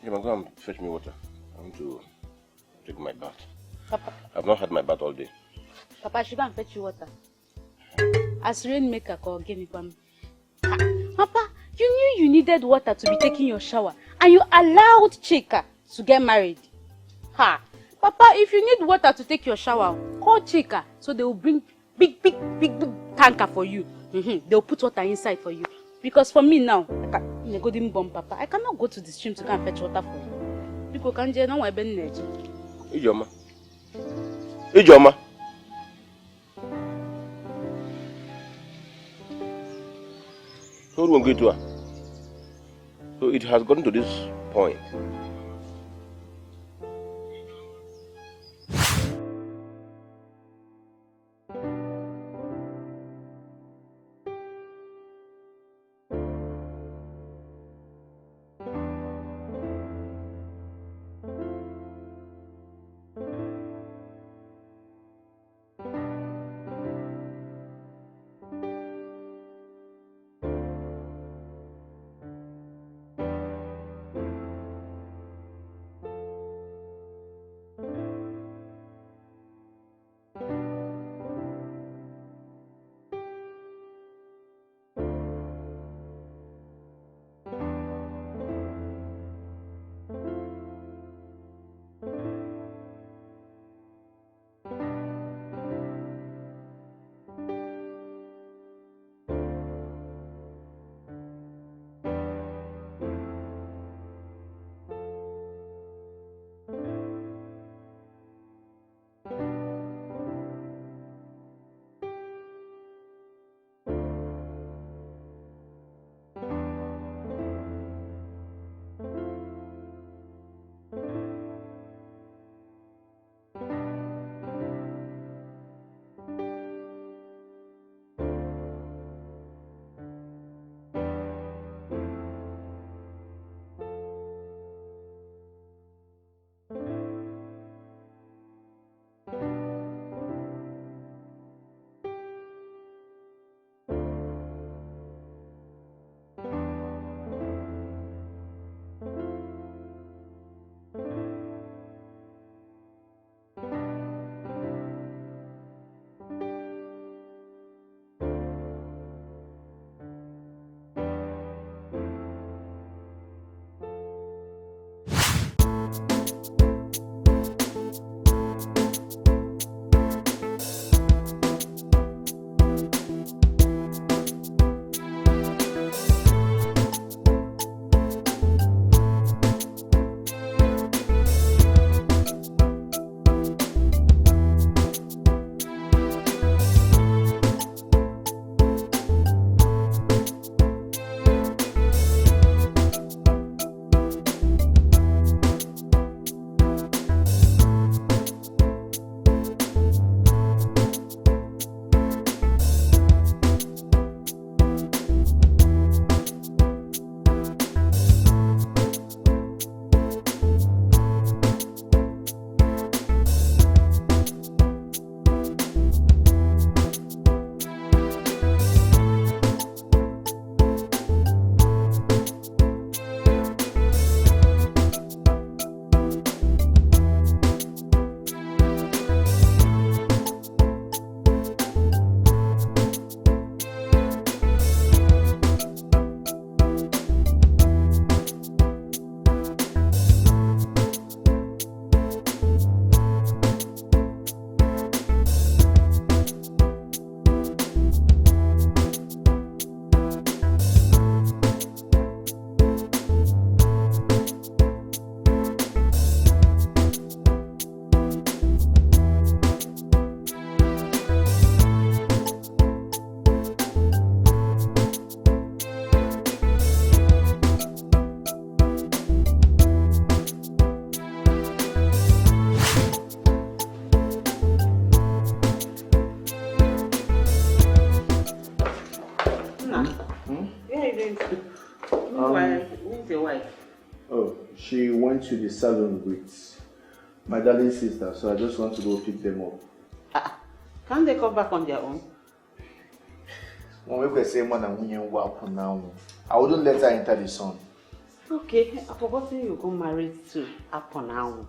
Ijoma, go and fetch me water. I want to take my bath. Papa. I've not had my bath all day. Papa, I should go and fetch you water. As rainmaker call Guinea Pam. Papa, you knew you needed water to be taking your shower, and you allowed Chika to get married. Ha! Papa, if you need water to take your shower, call Chika so they will bring big tanker for you. They'll put water inside for you. Because for me now, in a golden bomb, Papa, I cannot go to the stream to go and fetch water for you. People can't get no one. Ijoma. Ijoma. So we're going to her. So it has gotten to this point. She went to the salon with my darling sister, so I just want to go pick them up. Can't they come back on their own? I wouldn't let her enter the sun. Okay, I forgot you got married to Aponawu.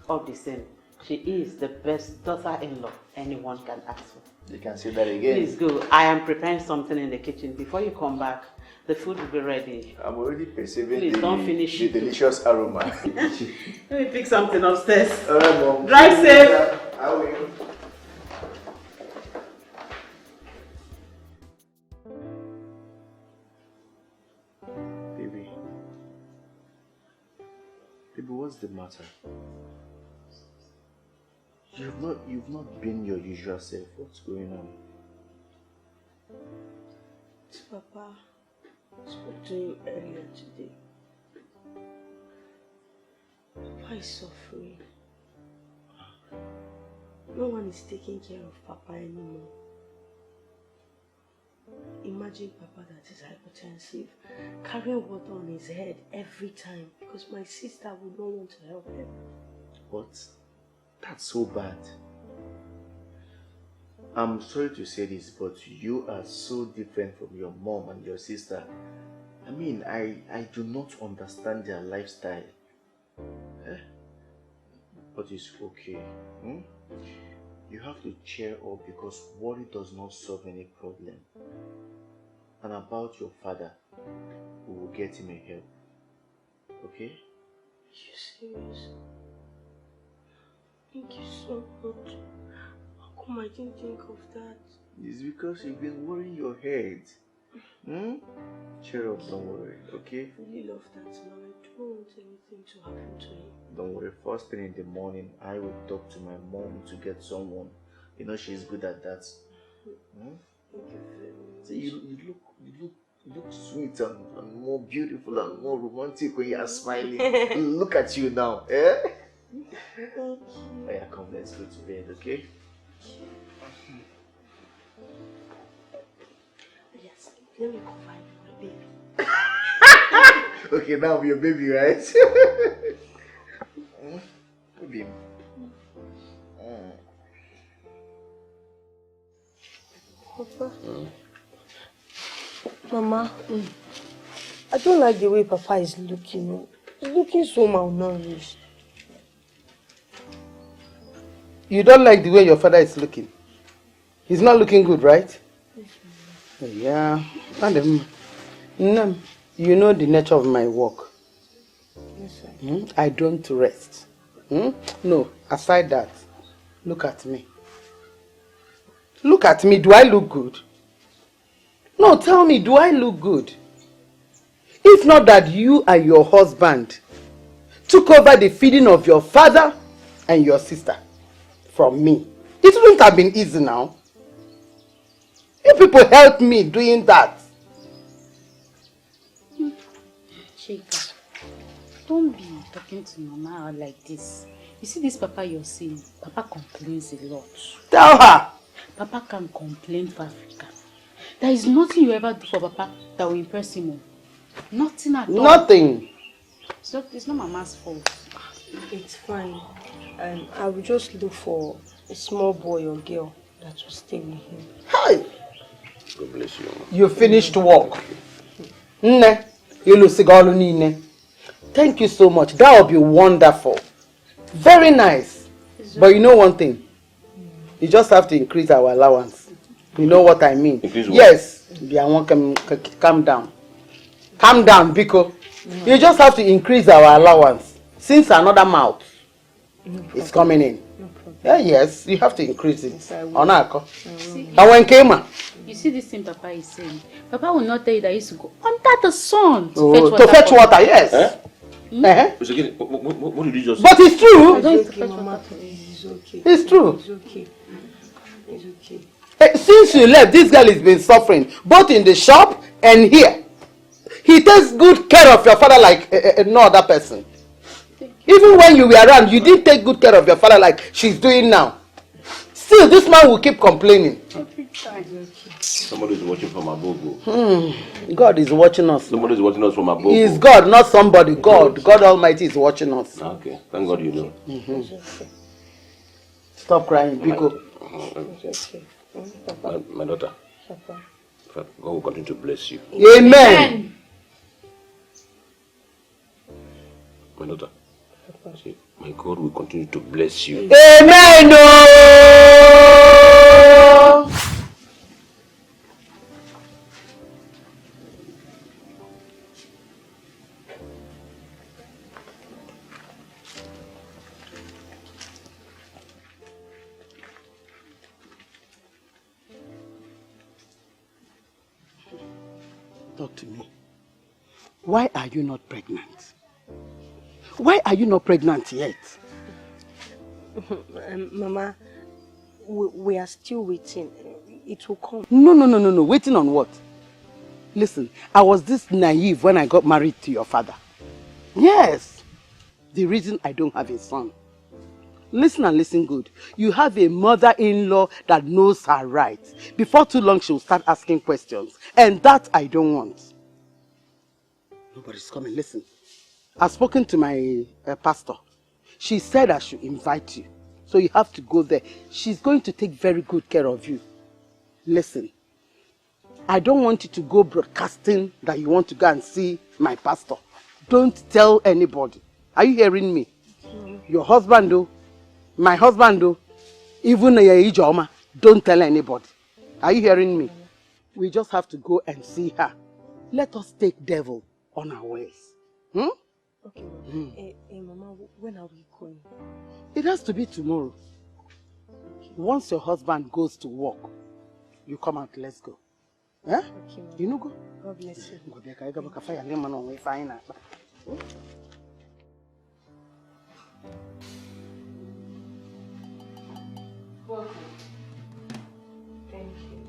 All the same, she is the best daughter-in-law anyone can ask for. You can say that again. Please go. I am preparing something in the kitchen. Before you come back, the food will be ready. I'm already perceiving Please don't finish the delicious aroma. Let me pick something upstairs. Alright, Mom. Drive safe. I will. Baby, what's the matter? You've not been your usual self. What's going on? Papa, I spoke to you earlier today. Papa is suffering. No one is taking care of Papa anymore. Imagine Papa that is hypertensive, carrying water on his head every time because my sister would not want to help him. What? That's so bad. I'm sorry to say this, but you are so different from your mom and your sister. I mean, I do not understand their lifestyle. But it's okay. You have to cheer up because worry does not solve any problem. And about your father, we will get him a help. Okay? Are you serious? Thank you so much. How come I didn't think of that? It's because you've been worrying your head. Cheer up, don't worry, okay? I really love that man. I don't want anything to happen to him. Don't worry, first thing in the morning, I will talk to my mom to get someone. You know she's good at that. Thank you very much. So you look sweet and more beautiful and more romantic when you are smiling. Look at you now, eh? Thank you. Oh yeah, come, let's go to bed, okay? Yes, let me go find my baby. Okay, now I'm your baby, right? Baby. Papa. Mama, I don't like the way Papa is looking. He's looking so malnourished. You don't like the way your father is looking? He's not looking good, right? Yeah. You know the nature of my work. Yes, sir. I don't rest. No, aside that, look at me. Look at me. Do I look good? No, tell me, do I look good? If not that you and your husband took over the feeding of your father and your sister from me, it wouldn't have been easy now. You people helped me doing that. Chika, don't be talking to Mama like this. You see this Papa you're saying, Papa complains a lot. Tell her. Papa can complain for Africa. There is nothing you ever do for Papa that will impress him. Nothing at all. Nothing. It's not Mama's fault. It's fine. I will just look for a small boy or girl that will stay with him. Hi. God bless you. You finished work. Nne, thank you so much. That will be wonderful. Very nice. But you know one thing? You just have to increase our allowance. You know what I mean? Yes. Calm down. Calm down, Biko. You just have to increase our allowance. Since another mouth is coming in. Yeah, yes, you have to increase it. Onako. And when came you see this thing Papa is saying. Papa will not tell you that he used to go under the sun to fetch water, yes. Eh? What did you just say? But it's true. It's okay, Mama. It's okay. It's true. It's okay. It's okay. Since you left, this girl has been suffering, both in the shop and here. He takes good care of your father like no other person. Even when you were around, you didn't take good care of your father like she's doing now. Still, this man will keep complaining. Somebody is watching from above. God is watching us. Somebody is watching us from above. He is God, not somebody. God. God Almighty is watching us. Okay. Thank God you know. Stop crying, Biko. My daughter. God will continue to bless you. Amen. My daughter. See, my God will continue to bless you. Amen. No. Talk to me. Why are you not pregnant? Why are you not pregnant yet? Mama, we are still waiting. It will come. No. Waiting on what? Listen, I was this naive when I got married to your father. Yes. The reason I don't have a son. Listen and listen good. You have a mother-in-law that knows her rights. Before too long, she will start asking questions. And that I don't want. Nobody's coming. Listen. I've spoken to my pastor. She said I should invite you. So you have to go there. She's going to take very good care of you. Listen. I don't want you to go broadcasting that you want to go and see my pastor. Don't tell anybody. Are you hearing me? Your husband though. My husband though. Even Ijoma. Don't tell anybody. Are you hearing me? We just have to go and see her. Let us take devil on our ways. Okay, Mama, when are we going? It has to be tomorrow. Once your husband goes to work, you come out, let's go. Eh? Okay, Mama. You know go? God bless you. Welcome. Thank you.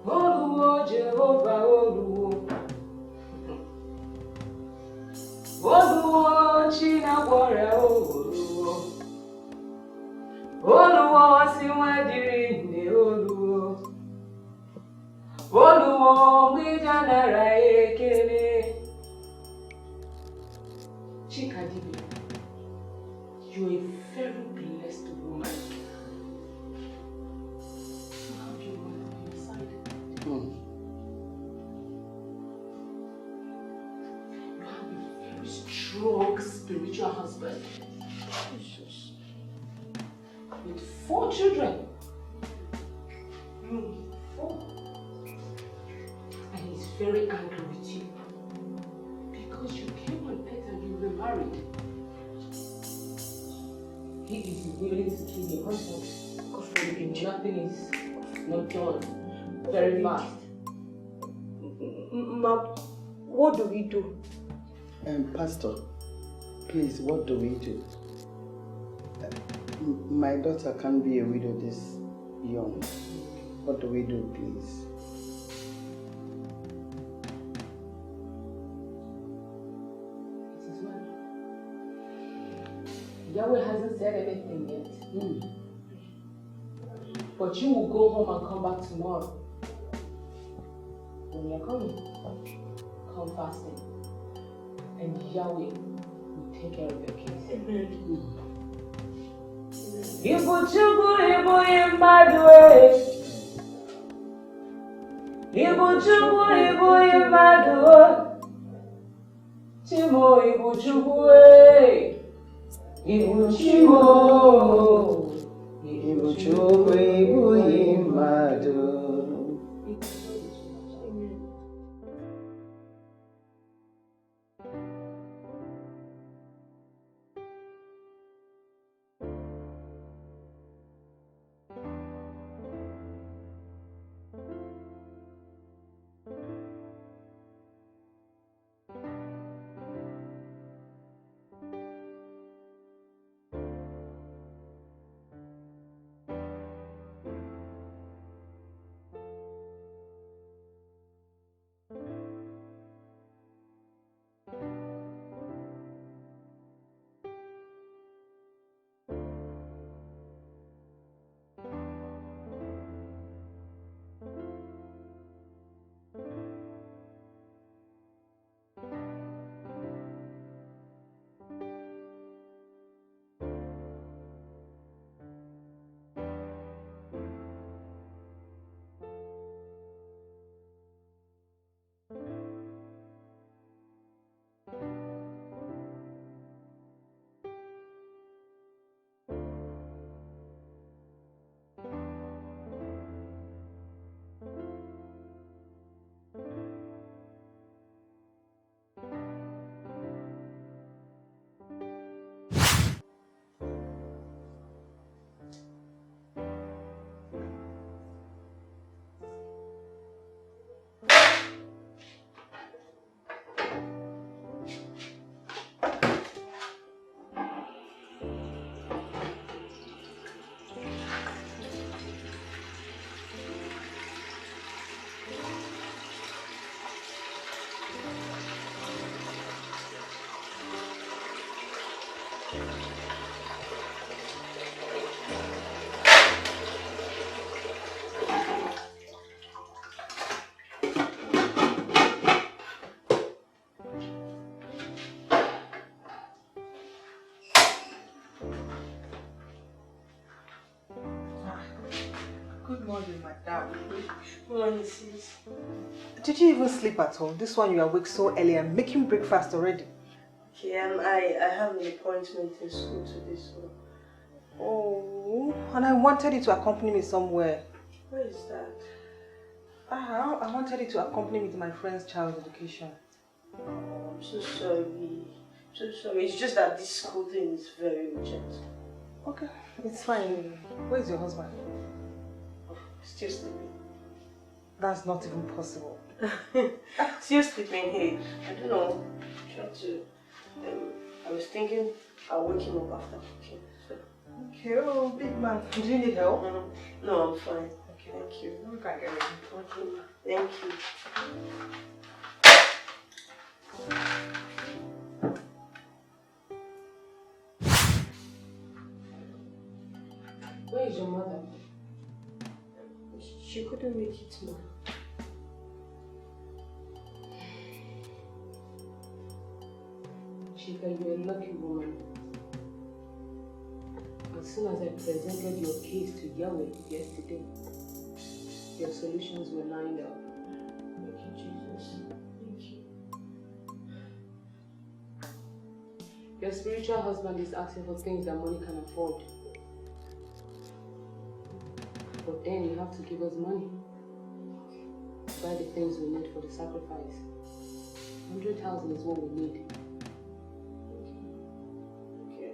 Oluwo Jehovah Oluwo Oluwo Chinagwara Oluwo Oluwo Siwadiri Nde Oluwo Oluwo Mijanara Ekele. Chikadibi, you're a very blessed woman. How do you want to be inside? You have a very strong spiritual husband. Jesus. With 4 children. 4. And he's very angry with you. Because you came on earth and you were married. He is willing to kill your husband. Because for him, nothing is not done. Very fast. Ma, what do we do? Pastor, please, what do we do? My daughter can't be a widow this young. What do we do, please? It is well. Yahweh hasn't said anything yet. But you will go home and come back tomorrow. When you're coming, come fasting. And Yahweh will take care of your case. Amen. Ibu Chukwu Ibu Imadue. Ibu Chukwu Ibu Imadue. Chimo Ibu Chukwu Ibu Chimo Ibu Chukwu Ibu Imadue. Good morning, madam. Good morning, sis. Did you even sleep at all? This one you awake so early and making breakfast already. Okay, I have an appointment in school today, so... Oh, and I wanted you to accompany me somewhere. Where is that? I wanted you to accompany me to my friend's child's education. Oh, I'm so sorry. So sorry. It's just that this school thing is very urgent. Okay, it's fine. Where is your husband? Oh, still sleeping. That's not even possible. Still sleeping. Hey, I don't know. I was thinking I'll wake him up after cooking. So. Okay, oh, big man. Do you need help? No, I'm fine. Okay. Thank you. We can get ready. Okay. Thank you. Where is your mother? She couldn't make it, Mom. Chika, you're a lucky woman. As soon as I presented your case to Yahweh yesterday, your solutions were lined up. Thank you, Jesus. Thank you. Your spiritual husband is asking for things that money can afford. But then you have to give us money to buy the things we need for the sacrifice. 100,000 is what we need. Okay,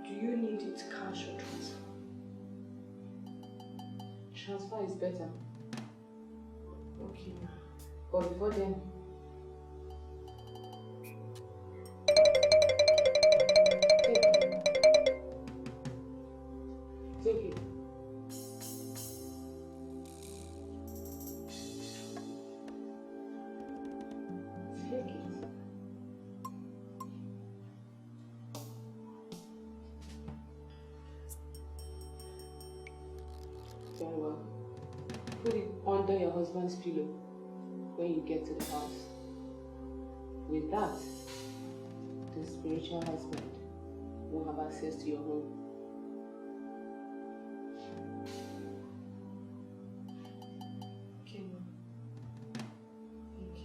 do you need it cash or transfer? Transfer is better. Okay. But before then, take it. Very well. Put it under your husband's pillow when you get to the house. With that, the spiritual husband will have access to your home. Okay, Mom. Thank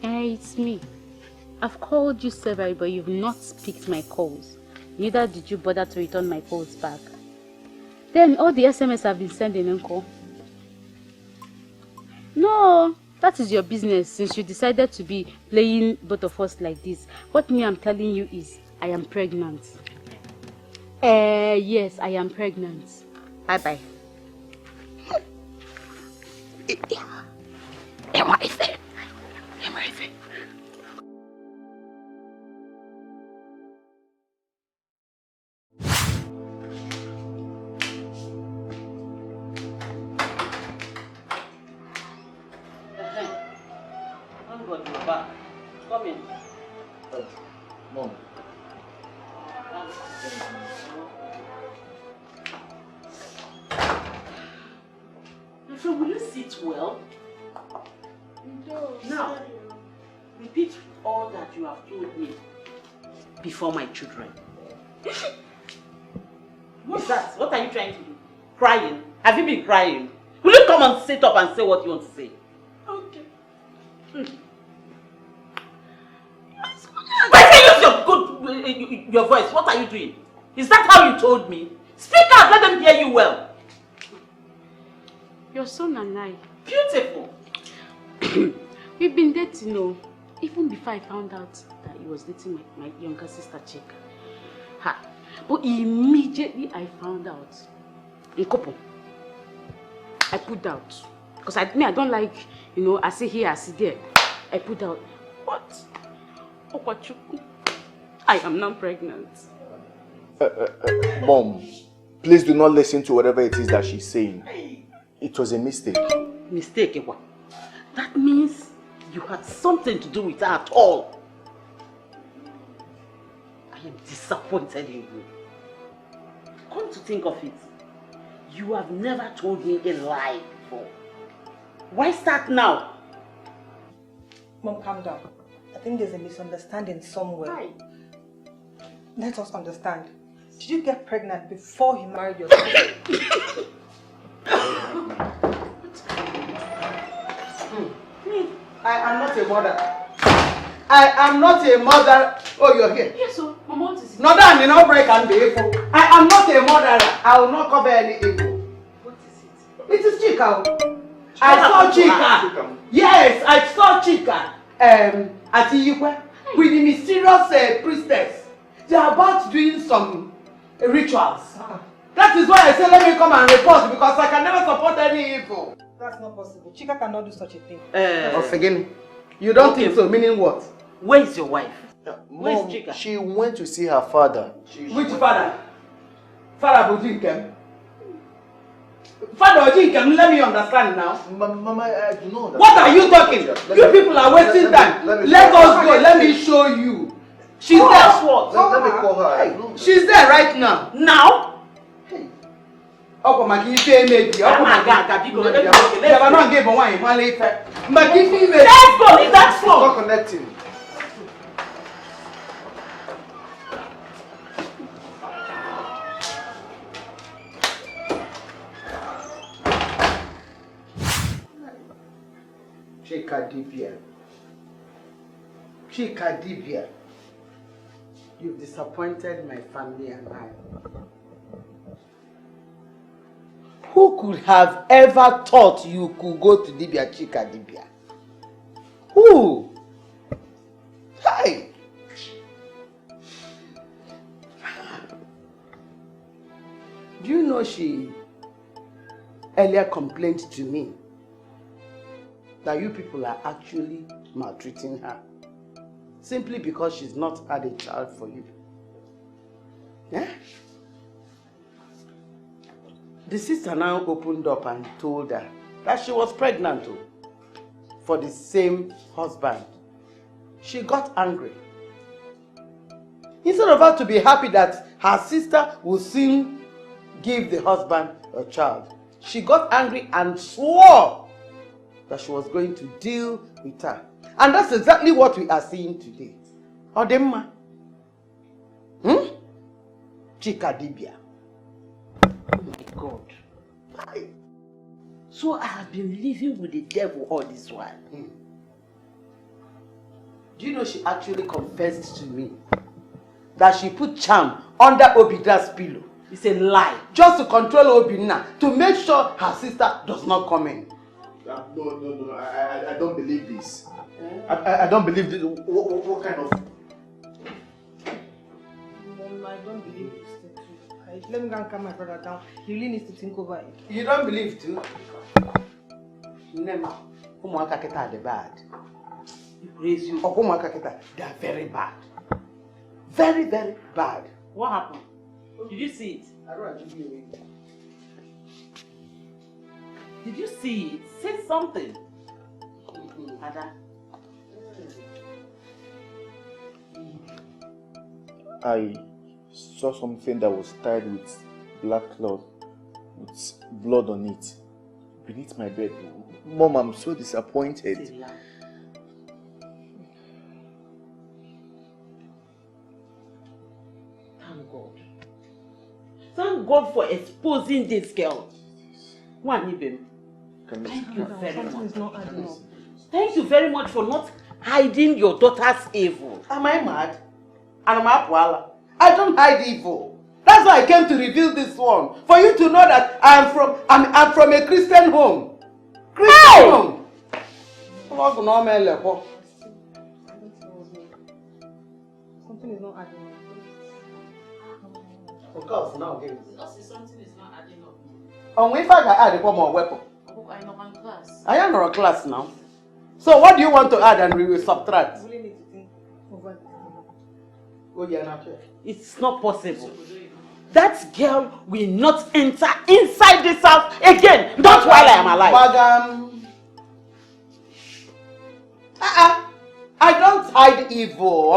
you. Hey, it's me. I've called you several, but you've not picked my calls. Neither did you bother to return my calls back. Then all the SMS I've been sending, Uncle. No, that is your business since you decided to be playing both of us like this. What me I'm telling you is, I am pregnant. Yes, I am pregnant. Bye-bye. Come in. Mom. So will you sit well? No, now, repeat all that you have told me before my children. What's that? What are you trying to do? Crying? Have you been crying? Will you come and sit up and say what you want to say? Okay. Why can't you use your voice? What are you doing? Is that how you told me? Speak out, let them hear you well. Your son and I. Beautiful. We've been dating, no. Even before I found out that he was dating my younger sister, Chika. Ha. But immediately I found out. In couple. I put out. Because I don't like, I sit here, I sit there. I put out. What? I am now pregnant. Mom, please do not listen to whatever it is that she's saying. It was a mistake. Mistake, what? That means you had something to do with her at all. I am disappointed in you. Come to think of it, you have never told me a lie before. Why start now? Mom, calm down. I think there's a misunderstanding somewhere. Hi. Let us understand. Did you get pregnant before he married your sister? I am not a mother. I am not a mother. Oh, you're here. Yes, sir. Mama, what is it? No, that no break and be evil. I am not a mother. I will not cover any evil. What is it? It is Chika. I saw Chika. Yes, I saw Chika. At Iyukwe with the mysterious priestess. They are about doing some rituals. That is why I say let me come and report because I can never support any evil. That's not possible. Chika cannot do such a thing. Again, you don't think so? Meaning what? Where is your wife? Where Mom, is Chika? she went to see her father. Which father? Father Bujinkem. Father Bujinkem, let me understand now. Mama, I do not understand. What are you talking? You people are wasting time. Let us go. Let me show you. She's there. Let me call her. She's there right now. Now? Oh, my God, maybe. Oh, my God, let's go. Leave that phone. Not connecting. Chika Dibia, you've disappointed my family and I. Who could have ever thought you could go to Dibia, Chika Dibia? Who? Hi. Do you know she earlier complained to me that you people are actually maltreating her simply because she's not had a child for you? Yeah? The sister now opened up and told her that she was pregnant too, for the same husband. She got angry. Instead of her to be happy that her sister will soon give the husband a child, she got angry and swore that she was going to deal with her. And that's exactly what we are seeing today. Odemma. Chika Dibia. Oh my God. So I have been living with the devil all this while. Do you know she actually confessed to me that she put charm under Obida's pillow? It's a lie. Just to control Obina, to make sure her sister does not come in. No. I don't believe this. I don't believe this. What kind of... Mom, I don't believe this. Let me go and calm my brother down. He really needs to think over it. You don't believe too? Nema, Umuaka Keta are bad. You praise you. Umuaka Keta, they are very bad. Very, very bad. What happened? Did you see it? I don't give you away. Did you see it? Say something. Ada. I saw something that was tied with black cloth with blood on it beneath my bed. Mom, I'm so disappointed. Thank God. Thank God for exposing this girl. One even. Thank you very much. Thank you very much for not hiding your daughter's evil. Am I mad? And I'm Apwala. I don't hide evil. That's why I came to reveal this one. For you to know that I'm from a Christian home. Christian home. Something is not adding up. Of course, now again. Something is not adding up. And if I can add one more weapon. I know my class. I am not a class now. So what do you want to add and we will subtract? I really need to think over it. Oh, yeah, not here. It's not possible. That girl will not enter inside this house again. Not while I am alive. Madam. I don't hide evil.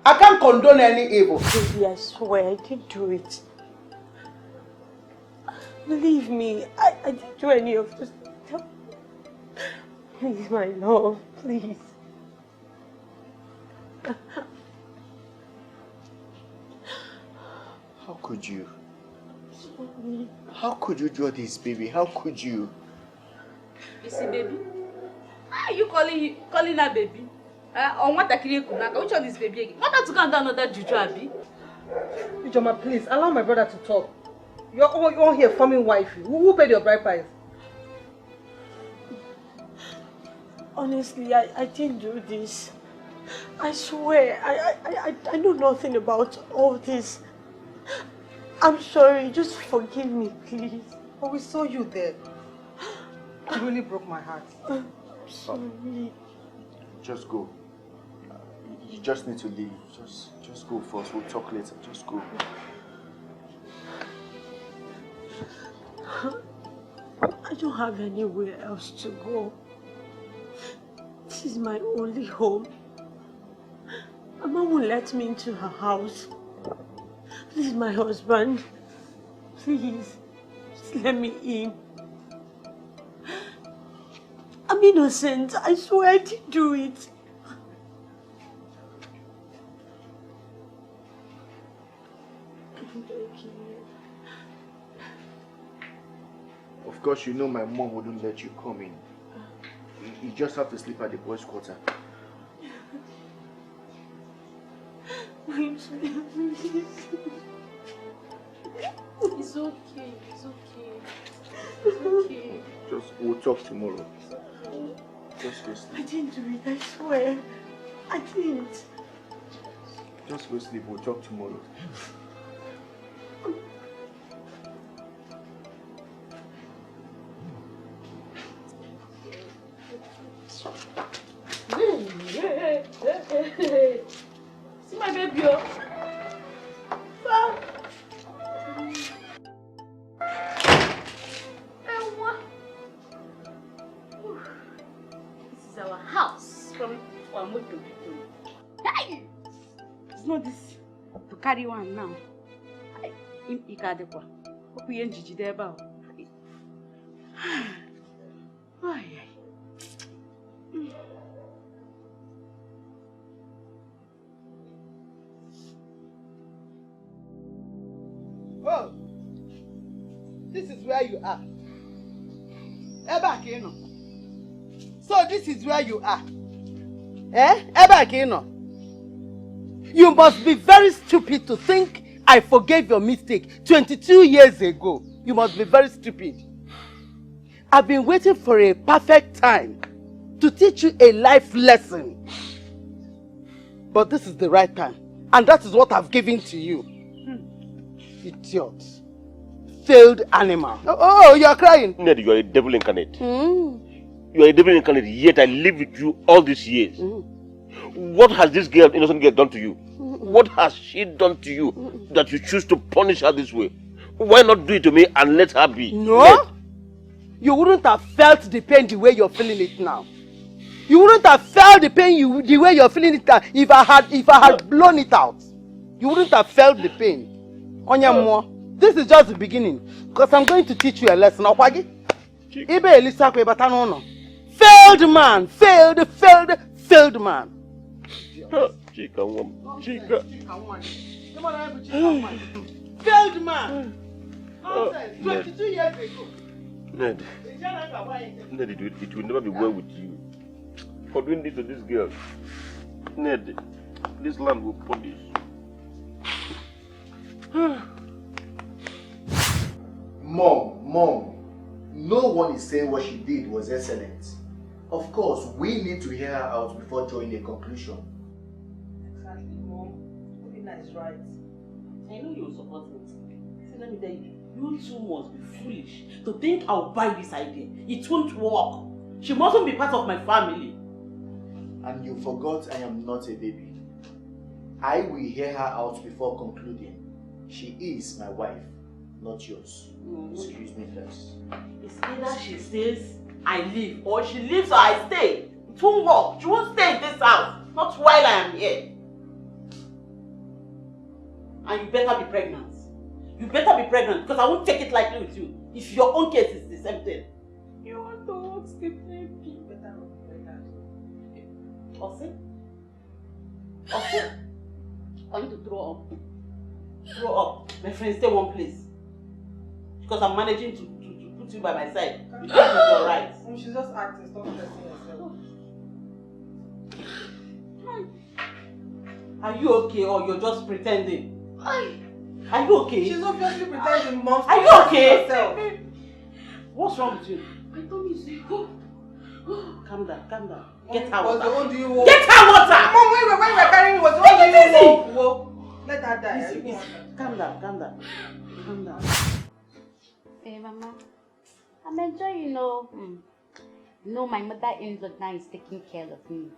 I can't condone any evil. Baby, I swear I didn't do it. Believe me, I didn't do any of this. Please, my love, please. How could you do this, baby? How could you? You see, baby? Why are you calling her baby? On what I create? Which one is baby again? What to go and do another juju, Abi? Ijoma, please allow my brother to talk. You're all here forming wifey. Who paid your bride price? Honestly, I didn't do this. I swear, I know nothing about all this. I'm sorry, just forgive me, please. But we saw you there. It really broke my heart. I'm sorry. Just go. You just need to leave. Just go first. We'll talk later. Just go. I don't have anywhere else to go. This is my only home. Mama won't let me into her house. This is my husband. Please, just let me in. I'm innocent. I swear I didn't do it. Of course, you know my mom wouldn't let you come in. You just have to sleep at the boys' quarter. It's okay. It's okay. It's okay. We'll talk tomorrow. Just rest. I didn't do it, I swear. I didn't. Just go sleep. We'll talk tomorrow. See my baby. This is our house from Wamoto. Hey! It's not this to carry one now. Ikadekwa. Hope you enjoy the about. Oh, this is where you are. Eba Kino. So this is where you are. Eba Kino. You must be very stupid to think I forgave your mistake 22 years ago. You must be very stupid. I've been waiting for a perfect time to teach you a life lesson. But this is the right time. And that is what I've given to you. Idiot. Failed animal. Oh, you are crying. Ned, you are a devil incarnate. You are a devil incarnate, yet I live with you all these years. What has this girl, innocent girl, done to you? What has she done to you that you choose to punish her this way? Why not do it to me and let her be? No. Ned. You wouldn't have felt the pain the way you're feeling it now. You wouldn't have felt the pain the way you're feeling it now if I had blown it out. You wouldn't have felt the pain. Onyamo, this is just the beginning. Because I'm going to teach you a lesson. Failed man. Failed man. Chica woman. Chica. Failed man. 22 years ago. Ned, it will never be well with you for doing this to this girl. Ned, this land will punish. Mom, no one is saying what she did was excellent. Of course, we need to hear her out before drawing a conclusion. Exactly, Mom. Obina is right. I know you will support me. See, let me tell you, you too must be foolish to think I'll buy this idea. It won't work. She mustn't be part of my family. And you forgot I am not a baby. I will hear her out before concluding. She is my wife, not yours. Excuse me first. It's either she stays, I leave, or she leaves or I stay. It won't work. She won't stay in this house. Not while I am here. And you better be pregnant. You better be pregnant because I won't take it lightly with you. If your own case is the same thing. You want to watch the baby? You better not be pregnant. Ose? Ose? I want to throw up. Throw up. My friends, stay one place. because I'm managing to put you by my side. You think it's alright? She's just acting, stop stressing yourself. Are you okay or you're just pretending? Are you okay? She's obviously pretending, Mom. Are you okay? Yourself. What's wrong with you? My tummy is sick. Calm down. Get her Was the water. one do you walk? Get her water! Mom, when you were carrying me, was the one do you walk? Let her die. Easy. Calm down. Hey, Mama. I'm enjoying, you know, my mother-in-law now is taking care of me.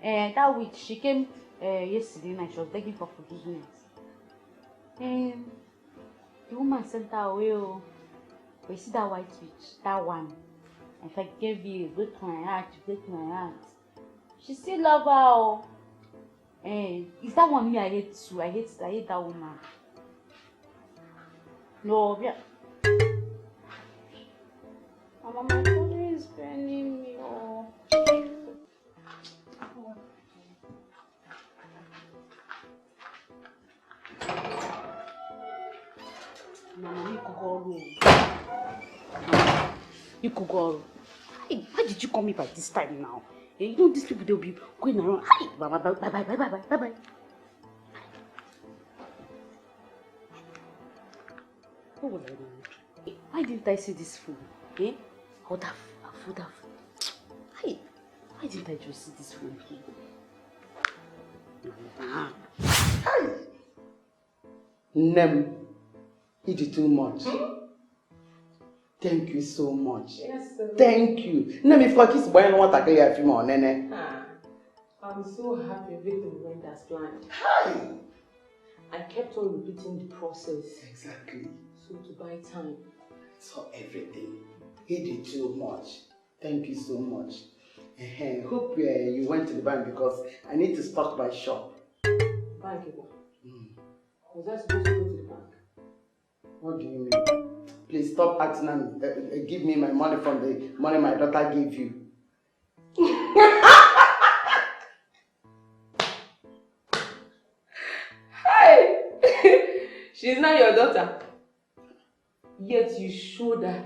That week she came yesterday night. She was begging for forgiveness. The woman sent her away. But you see that white witch, that one. If I gave you a good to my heart, you break my heart. She still love her. Is that one me I hate too? I hate that woman. No, yeah. Mama, my tummy is burning me. Mama, You could go. Hey, why did you call me by this time now? You know these people, they'll be going around. Hi, bye. What was I doing? Why didn't I see this food? I would have. Hi, why didn't I just see this food? Hi. Nem, you did too much. Thank you so much. Yes, sir. Thank you. Nem, if I kiss boy, I want to get a few more, Nene. I'm so happy everything went as planned. Hi. I kept on repeating the process. Exactly. So to buy time. So everything. He did too much. Thank you so much. Hope you went to the bank because I need to stock my shop. Bank, was I supposed to go to the bank? What do you mean? Please stop acting and give me my money from the money my daughter gave you. Hi! She's not your daughter. Yet you showed her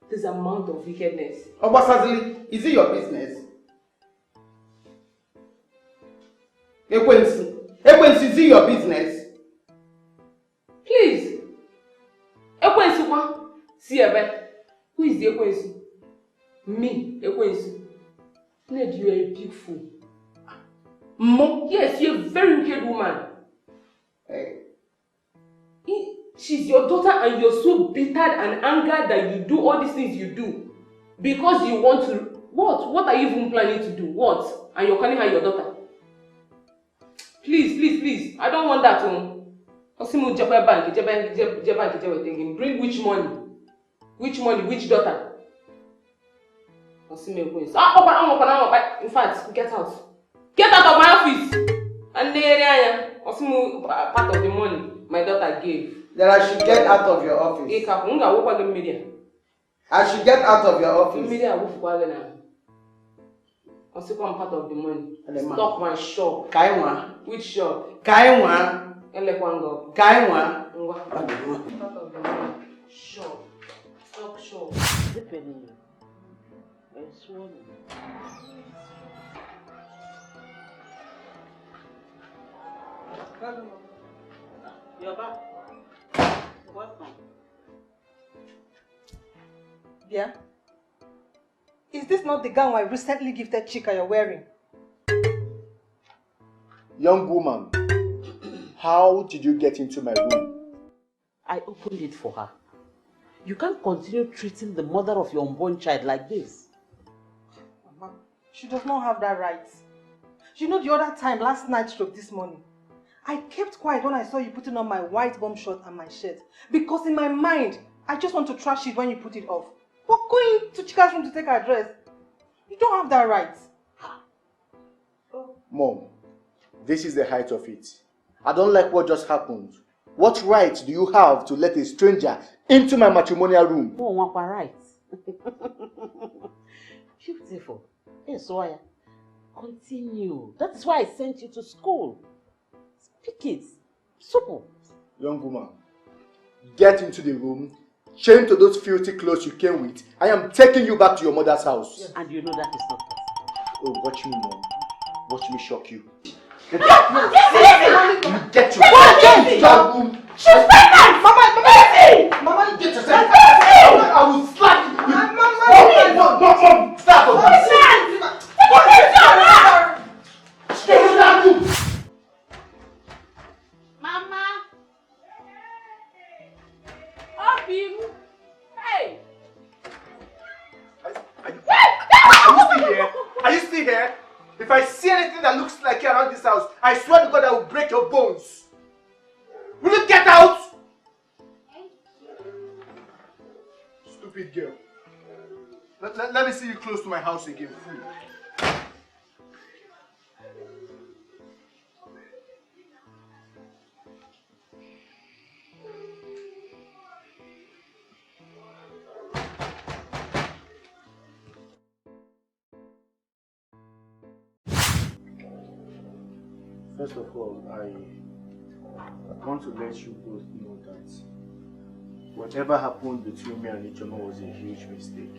this amount of wickedness. Obasazili, is it your business? Ekwensu, is it your business? Please. Ekwensu kwa? See ebe. Who is the Ekwensu? Me, Ekwensu. Ned, you are a big fool. Mo? Yes, you're a very wicked woman. Hey. She's your daughter and you're so bitter and angered that you do all these things you do. Because you want to... What? What are you even planning to do? What? And you're calling her your daughter? Please. I don't want that. Bring which money? Which money? Which daughter? In fact, get out. Get out of my office! And part of the money my daughter gave. Then I should get out of your office. I should get out of your office. I'm part of the money. Stop my shop. Kaiwa. Which shop? Kaiwa. Elekwango. Kaiwa. Part of the money. Shop. Stock shop. Depending. I swear. You're back. Welcome. Yeah? Is this not the gown I recently gifted Chika you're wearing? Young woman, how did you get into my room? I opened it for her. You can't continue treating the mother of your unborn child like this. Mama, she does not have that right. You know the other time, last night stroke this morning, I kept quiet when I saw you putting on my white bomb shirt and my shirt. Because in my mind, I just want to trash it when you put it off. But going to Chika's room to take her dress, you don't have that right. Mom, this is the height of it. I don't like what just happened. What right do you have to let a stranger into my matrimonial room? Oh, what right? Beautiful. Yes, why? Continue. That is why I sent you to school. Speak it. Simple. Young woman, get into the room chained to those filthy clothes you came with, I am taking you back to your mother's house. And you know that is not possible. Oh, watch me, Mom. Watch me shock you. You get your room. She's pregnant! Mama, you get yourself. I will slap you. Mama, stop. Mama! Up him! Hey! Are you still here? If I see anything that looks like you around this house, I swear to God I will break your bones. Will you get out? Stupid girl. Let me see you close to my house again. First of all, I want to let you both know that whatever happened between me and Ichoma was a huge mistake.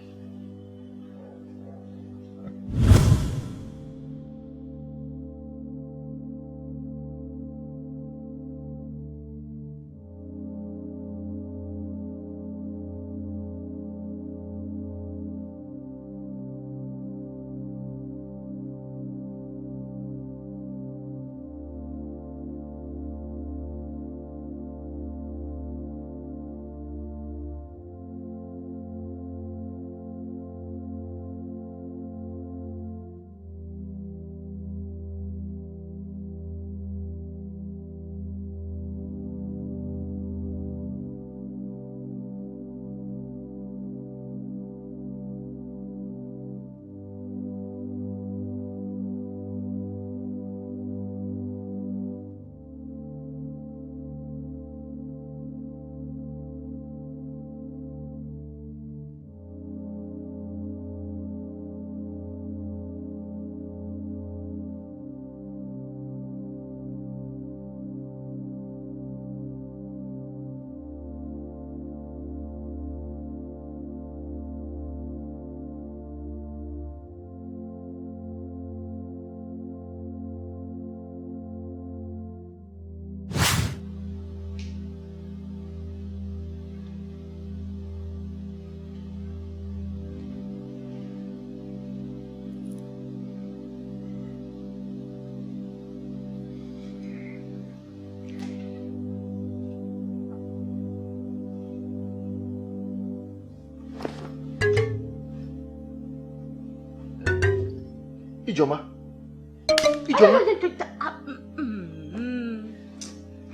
Ijoma.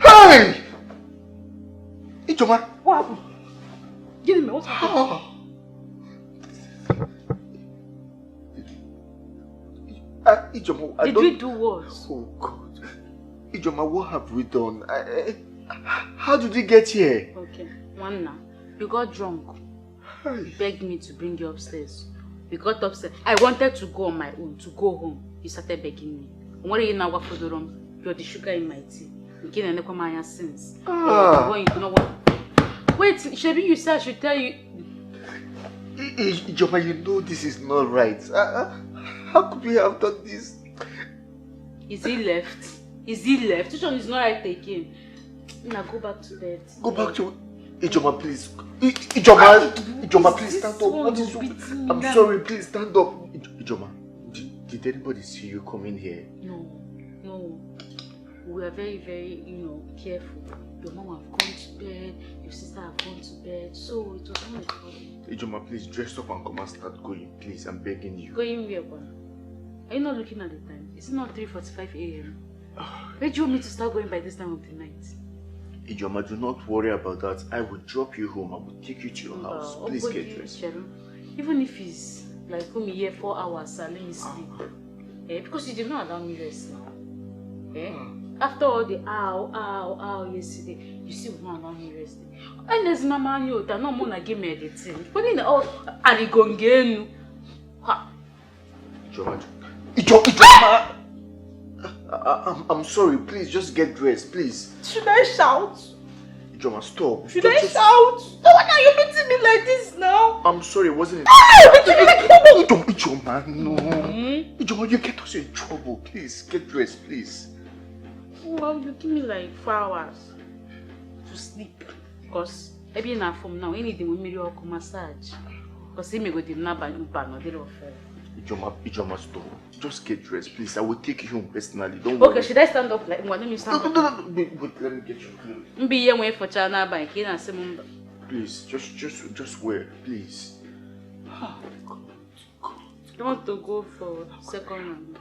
Hey! Ijoma. What happened? Give me, what's happened? Ijoma, Did we do what? Oh God. Ijoma, what have we done? How did we get here? Okay, one now. You got drunk. You begged me to bring you upstairs. We got upstairs. I wanted to go on my own, to go home. You started begging me. What are you now for the room? You're the sugar in my tea. You can't come my since. Wait, Shebi, you said I should tell you. Ijoma, you know this is not right. How could we have done this? Is he left? Is he left? Which one is not right again? Now go back to bed. Go back to... Ijoma, please. Ijoma, please stand up. What is wrong? I'm sorry, please stand up. Ijoma, did anybody see you come in here? No. We are very, very, careful. Your mom have gone to bed, your sister have gone to bed, so it was not a problem. Ijoma, please dress up and come and start going, please. I'm begging you. Going where, Ba? Are you not looking at the time? It's not 3:45 a.m. Where do you want me to start going by this time of the night? Ijoma, do not worry about that. I will drop you home. I will take you to your house. Please get dressed. Even if it's like come here 4 hours, let me sleep. Because you did not allow me rest now. After all the ow yesterday, you still won't allow me rest. And there's mama and you that no more give me the thing. But in all Arigongenu. Ijoma! I'm sorry, please just get dressed, please. Should I shout? Ijoma, stop. Should I shout? No, why are you beating me like this now? I'm sorry, wasn't it? Ijoma, no. Ijoma, you get us in trouble. Please, get dressed, please. Well, you give me like 4 hours to sleep. Because maybe in a form now, anything with me or massage. Because he may go to Naba and Ijoma, stop. Just get dressed, please. I will take you home personally. Don't worry. Okay, should I stand up like let me stand up? No. Wait, let me get your clothes. Please, just wear, please. I want to go for second round.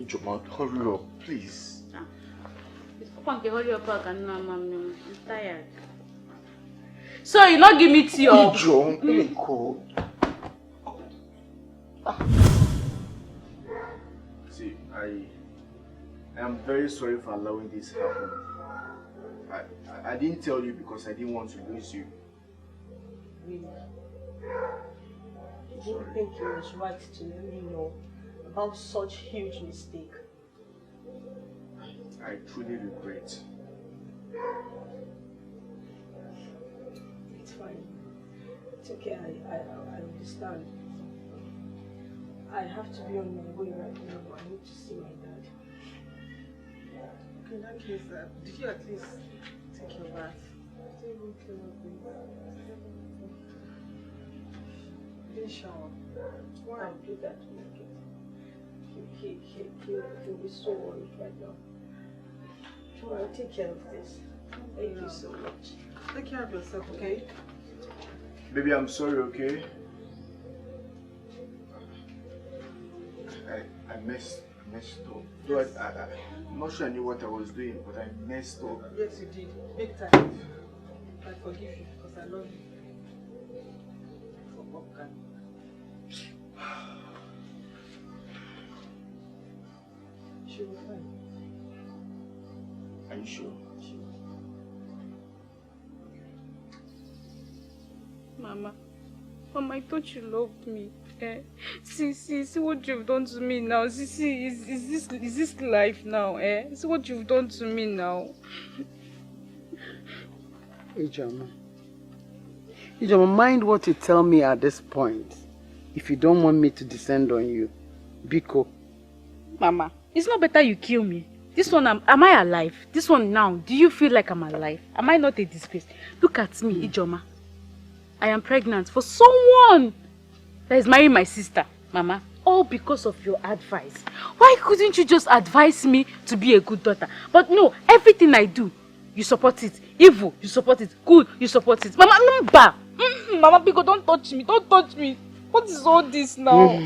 Ijoma, hurry up, please. Hurry up, I'm tired. So you not give me tea or? Ijoma, let me go. See, I am very sorry for allowing this to happen. I didn't tell you because I didn't want to lose you. Really? I didn't think it was right to let me know about such huge mistake. I truly regret. It's fine. It's okay, I understand. I have to be on my way right now. I need to see my dad. In that case, did you at least take your bath? Did you clean up? Didn't shower. Why? I'll do that when I get he'll be so worried right now. I'll take care of this. Thank you so much. Take care of yourself, okay? Baby, I'm sorry, okay? I messed up. Though I'm not sure I knew what I was doing, but I messed up. Yes, you did. Big time. I forgive you because I love you. For popcorn. She will fine. Are you sure? Mama, I thought you loved me. See what you've done to me now. See, is this life now? See what you've done to me now. Ijoma, mind what you tell me at this point. If you don't want me to descend on you, Biko. Mama, it's not better you kill me. This one, am I alive? This one now, do you feel like I'm alive? Am I not a disgrace? Look at me, Ijoma. I am pregnant for someone that is marrying my sister, Mama. All because of your advice. Why couldn't you just advise me to be a good daughter? But no, everything I do, you support it. Evil, you support it. Good, you support it. Mama, number. Mama, Biko, don't touch me. Don't touch me. What is all this now?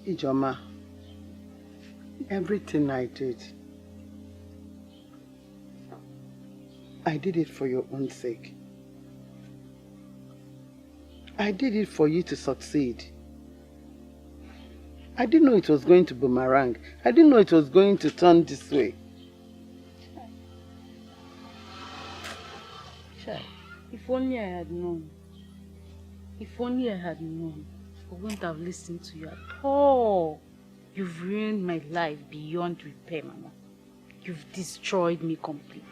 Ijoma, everything I did it for your own sake. I did it for you to succeed. I didn't know it was going to boomerang. I didn't know it was going to turn this way. If only I had known. If only I had known, I wouldn't have listened to you at all. You've ruined my life beyond repair, Mama. You've destroyed me completely.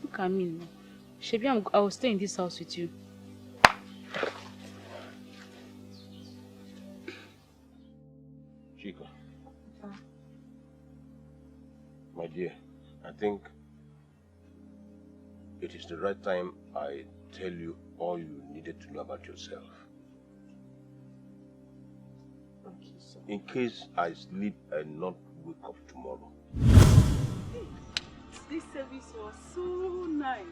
Look at me now. Shebi, I will stay in this house with you. Chica. My dear, I think it is the right time I tell you all you needed to know about yourself. Okay, sir. In case I sleep and not wake up tomorrow. This service was so nice.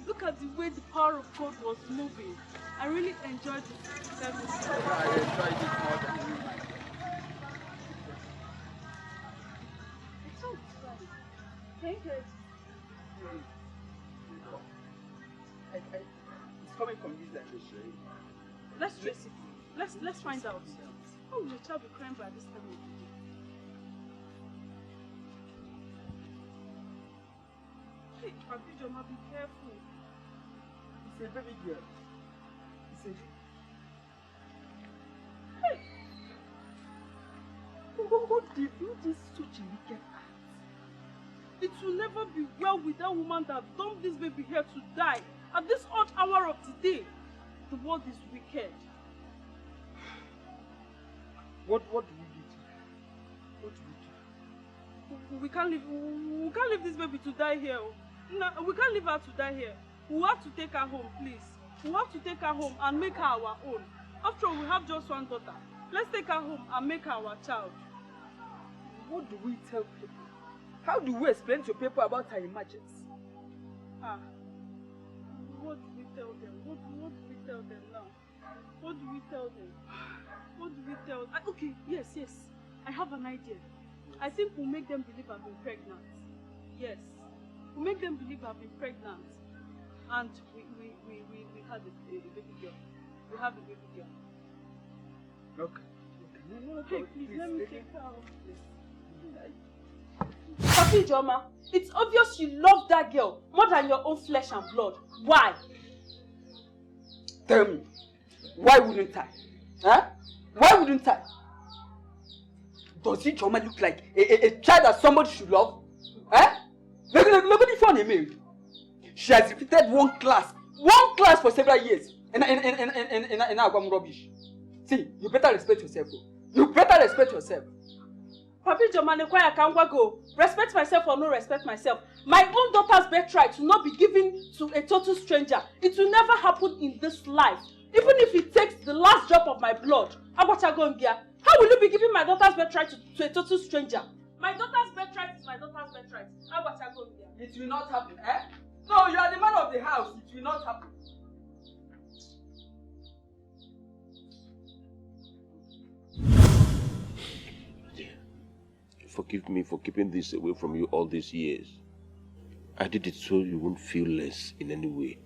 Look at the way the power of God was moving. I really enjoyed the service. I enjoyed it more than you. It's all fine. Thank you. It's coming from this direction. Let's trace it. Let's find out. How will your child be crying by this time of the day? Hey, Ijoma, be careful. It's a baby girl. It's a... they do this such a wicked act? It will never be well with that woman that dumped this baby here to die at this odd hour of the day. The world is wicked. What do we do? What do we do? We can't leave this baby to die here. No, we can't leave her to die here. We have to take her home, please. We have to take her home and make her our own. After all, we have just one daughter. Let's take her home and make her our child. What do we tell people? How do we explain to people about her emergency? What do we tell them? What do we tell them now? What do we tell them? What do we tell them? Okay, yes. I have an idea. I think we'll make them believe I've been pregnant. Yes. We'll make them believe I've been pregnant. And we had a baby girl. We have a baby girl. Okay. Hey, please, let me take her out. Papi Joma, it's obvious you love that girl more than your own flesh and blood. Why? Tell me, why wouldn't I? Huh? Why wouldn't I? Does it Joma look like a child that somebody should love? Huh? Look at the phone he made. She has repeated one class for several years. And I'm rubbish. See, you better respect yourself. You better respect yourself. Papi Joma, Nekwaya Kangwa go. Respect myself or no respect myself. My own daughter's birthright will not be given to a total stranger. It will never happen in this life. Even if it takes the last drop of my blood. How will you be giving my daughter's birthright to a total stranger? My daughter's birthright is my daughter's birthright. It will not happen, eh? No, you are the man of the house. It will not happen. Forgive me for keeping this away from you all these years. I did it so you won't feel less in any way.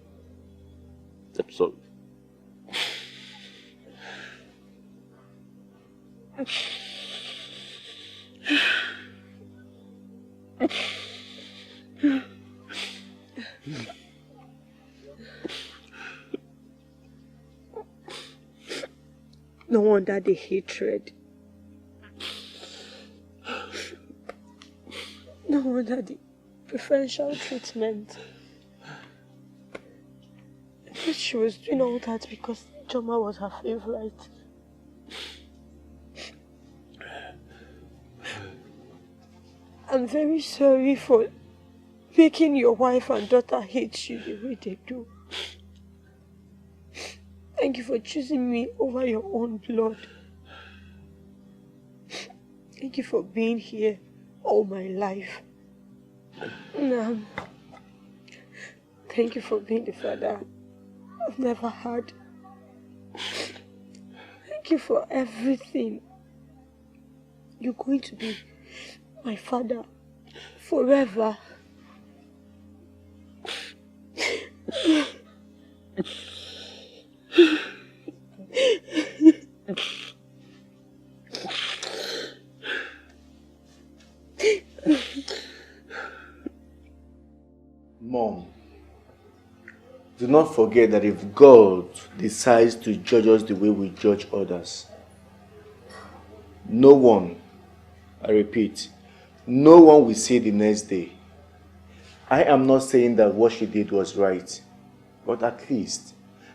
I'm sorry. No wonder the hatred. No wonder the preferential treatment. But she was doing all that because Joma was her favorite. I'm very sorry for making your wife and daughter hate you the way they do. Thank you for choosing me over your own blood. Thank you for being here all my life. Thank you for being the father I've never had. Thank you for everything. You're going to be my father forever. Mom, do not forget that if God decides to judge us the way we judge others, no one, I repeat, no one will see the next day. I am not saying that what she did was right, but at least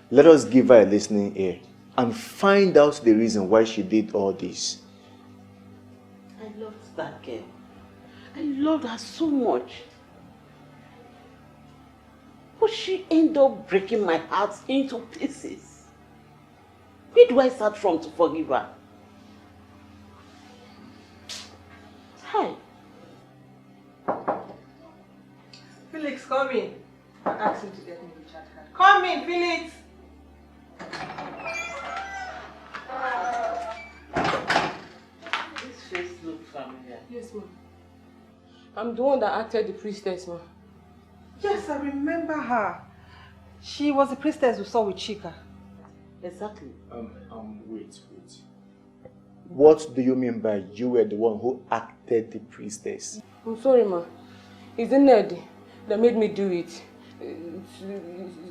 let us give her a listening ear and find out the reason why she did all this. I loved that girl. I loved her so much. But she ended up breaking my heart into pieces. Where do I start from to forgive her? Hi. Felix, come in. I asked him to get me the chat card. Come in, Felix. This face looks familiar. Yes, ma'am. I'm the one that acted the priestess, ma'am. Yes, I remember her. She was the priestess we saw with Chika. Exactly. Wait. What do you mean by you were the one who acted the priestess? I'm sorry, ma. It's the nerd that made me do it.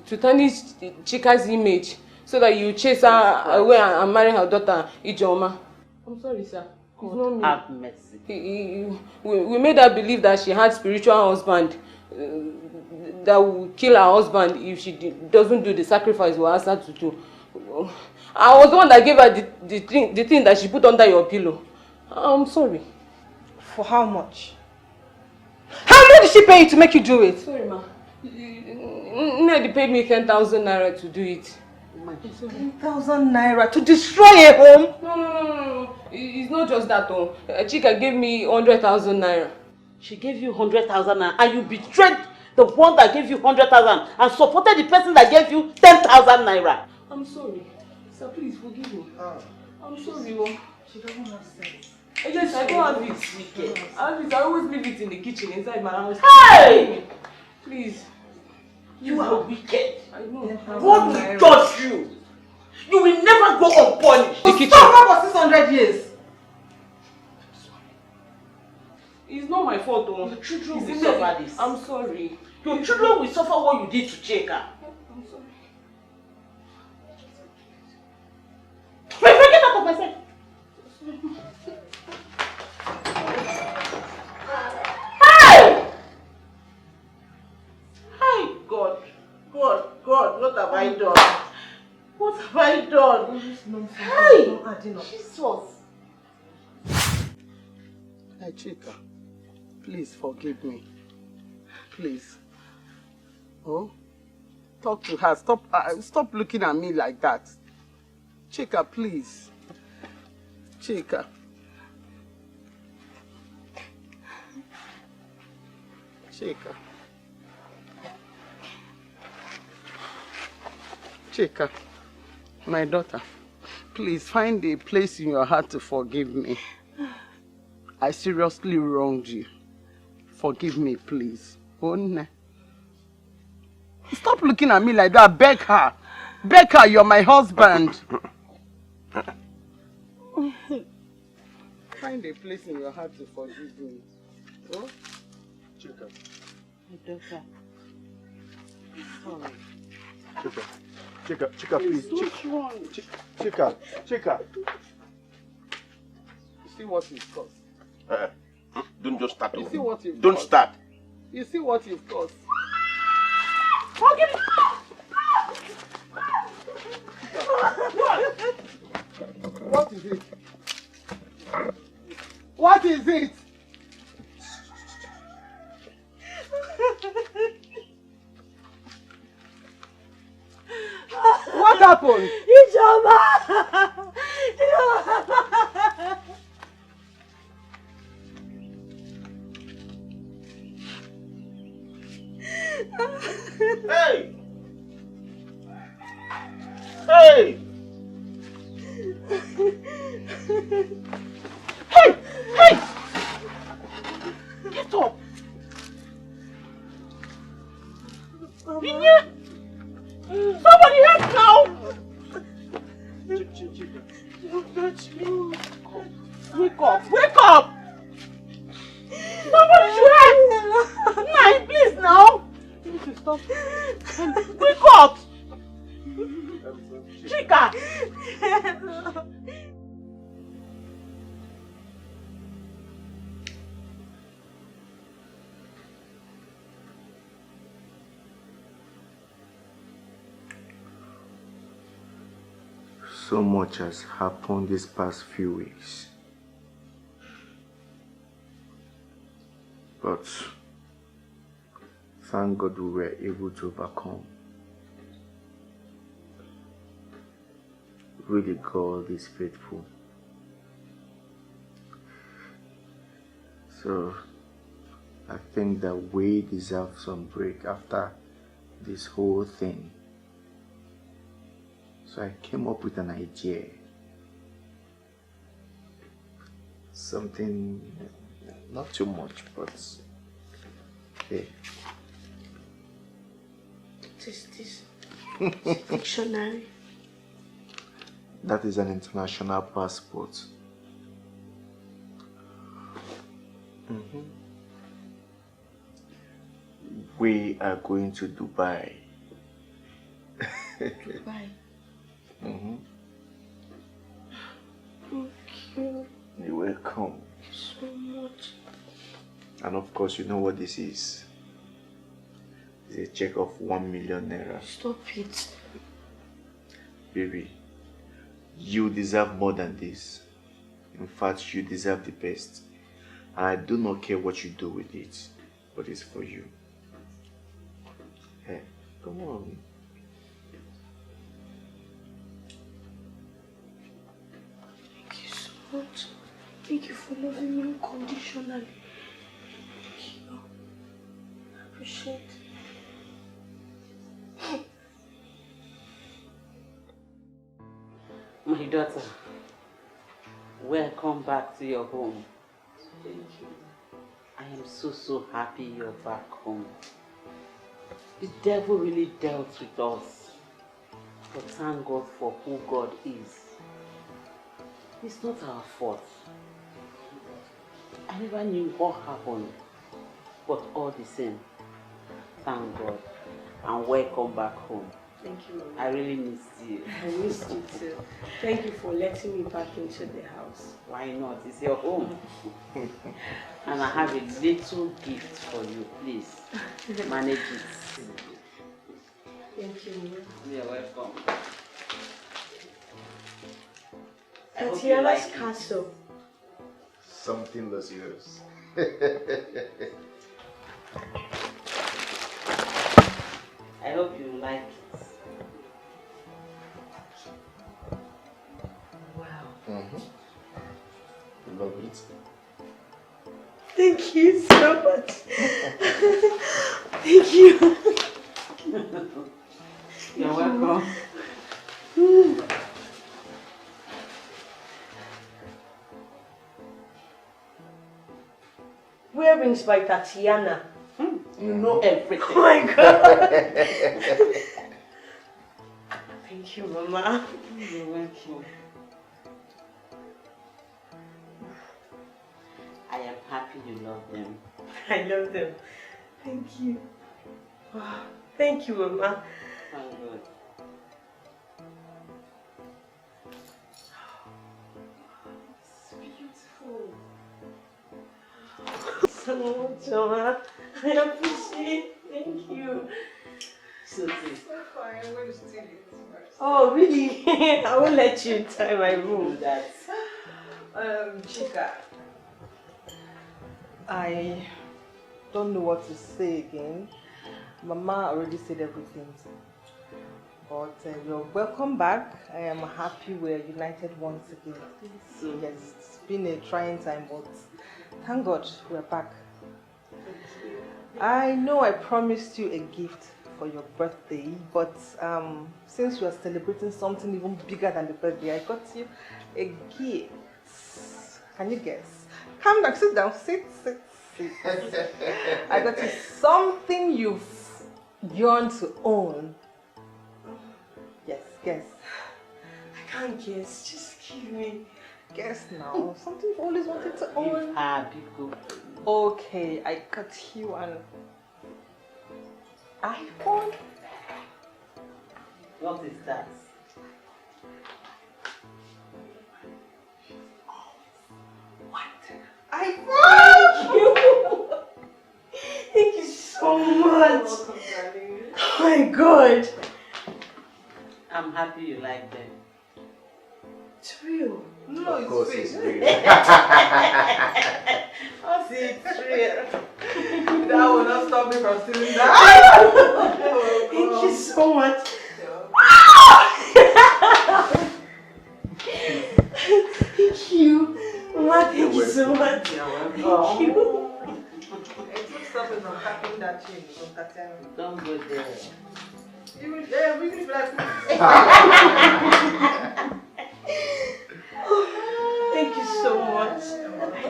To tarnish Chika's image so that you chase her away and marry her daughter, Ijoma. I'm sorry, sir. God have mercy. We made her believe that she had spiritual husband that will kill her husband if she doesn't do the sacrifice we asked her to do. I was the one that gave her the thing that she put under your pillow. I'm sorry. For how much? How much did she pay you to make you do it? Sorry, ma. Ned paid me 10,000 naira to do it. 10,000 naira to destroy a home? No. It's not just that, though. Chika gave me 100,000 naira. She gave you 100,000 naira and you betrayed the one that gave you 100,000 and supported the person that gave you 10,000 naira. I'm sorry. Sir, please forgive me. I'm sorry, oh. She doesn't have sense. Yes, I don't have it. I always leave it in the kitchen inside my house. Hey! Please. You are wicked. I know. God will judge you. You will never go unpunished. The kitchen. Stop for 600 years. It's not my fault, though. Your children will suffer this. I'm sorry. Your children will suffer what you did to Chika. I'm sorry. Wait, get out of my sight. Hey! Hey, God, what have I done? What have I done? Hey! Jesus! Hey, Chika, please forgive me. Please. Oh? Talk to her. Stop looking at me like that. Chika, please. Chika. Chika. Chika, my daughter, please find a place in your heart to forgive me. I seriously wronged you. Forgive me, please. Oh, stop looking at me like that. Beg her. Beg her, you're my husband. Find a place in your heart to forgive me. Oh? Chika. My daughter. Sorry. Chika, please. What's wrong? Chika. You see what you've caused? Don't just start. You see what you've Don't caused? start. You see what you've caused? What is it? What is it? What happened? Hey! Hey! Hey! Get up! Somebody help now! Wake up! Somebody should help! Nine, please now! You need to stop. Wake up! Chika! So much has happened these past few weeks. But thank God we were able to overcome. Really, God is faithful. So I think that we deserve some break after this whole thing. So I came up with an idea. Something, not too much, but hey. What is this? Dictionary? That is an international passport. We are going to Dubai. Dubai. Mm-hmm. Okay. You will welcome. So much. And of course, you know what this is. It's a check of 1 million naira. Stop it. Baby, you deserve more than this. In fact, you deserve the best. And I do not care what you do with it, but it's for you. Hey, come on. Thank you so much. Thank you for loving me unconditionally. Thank you. I appreciate it. My daughter, welcome back to your home. Thank you. I am so happy you're back home. The devil really dealt with us. But thank God for who God is. It's not our fault. I never knew what happened. But all the same, thank God. And welcome back home. Thank you, Mama. I really missed you. I missed you too. Thank you for letting me back into the house. Why not? It's your home. And I have a little gift for you. Please, manage it. Thank you, Mama. You're welcome. Tatiana's castle. Something luxurious. I hope you like it. Wow. Love it. Thank you so much. Thank you. You're welcome. Wearings by Tatiana. You know everything. Oh my God. Thank you, Mama. You're welcome. I am happy you love them. I love them. Thank you. Wow. Thank you, Mama. Thank God. It's beautiful. So much, Mama. I appreciate it. Thank you. So sweet. I'm going to steal it. Oh, really? I won't let you enter my room. Chica, I don't know what to say again. Mama already said everything. But you're welcome back. I am happy we're united once again. So yes, it's been a trying time, but thank God we're back. I know I promised you a gift for your birthday, but since we are celebrating something even bigger than the birthday, I got you a gift. Can you guess? Calm down, sit down, sit. I got you something you've yearned to own. Yes, guess. I can't guess. Just give me. Guess now. Something you've always wanted to own. People. Okay, I got you an iPhone. What is that? iPhone! Thank you. Thank you so much. Oh my God. I'm happy you like them. It's real. No, Of course it's it's fake. real. I'll see it's real. That will not stop me from stealing that. Thank you so much. Thank you. Mama, thank you so much. Thank you. It took something from cutting that chain from Tatiana. Don't go there. Even if like Thank you so much.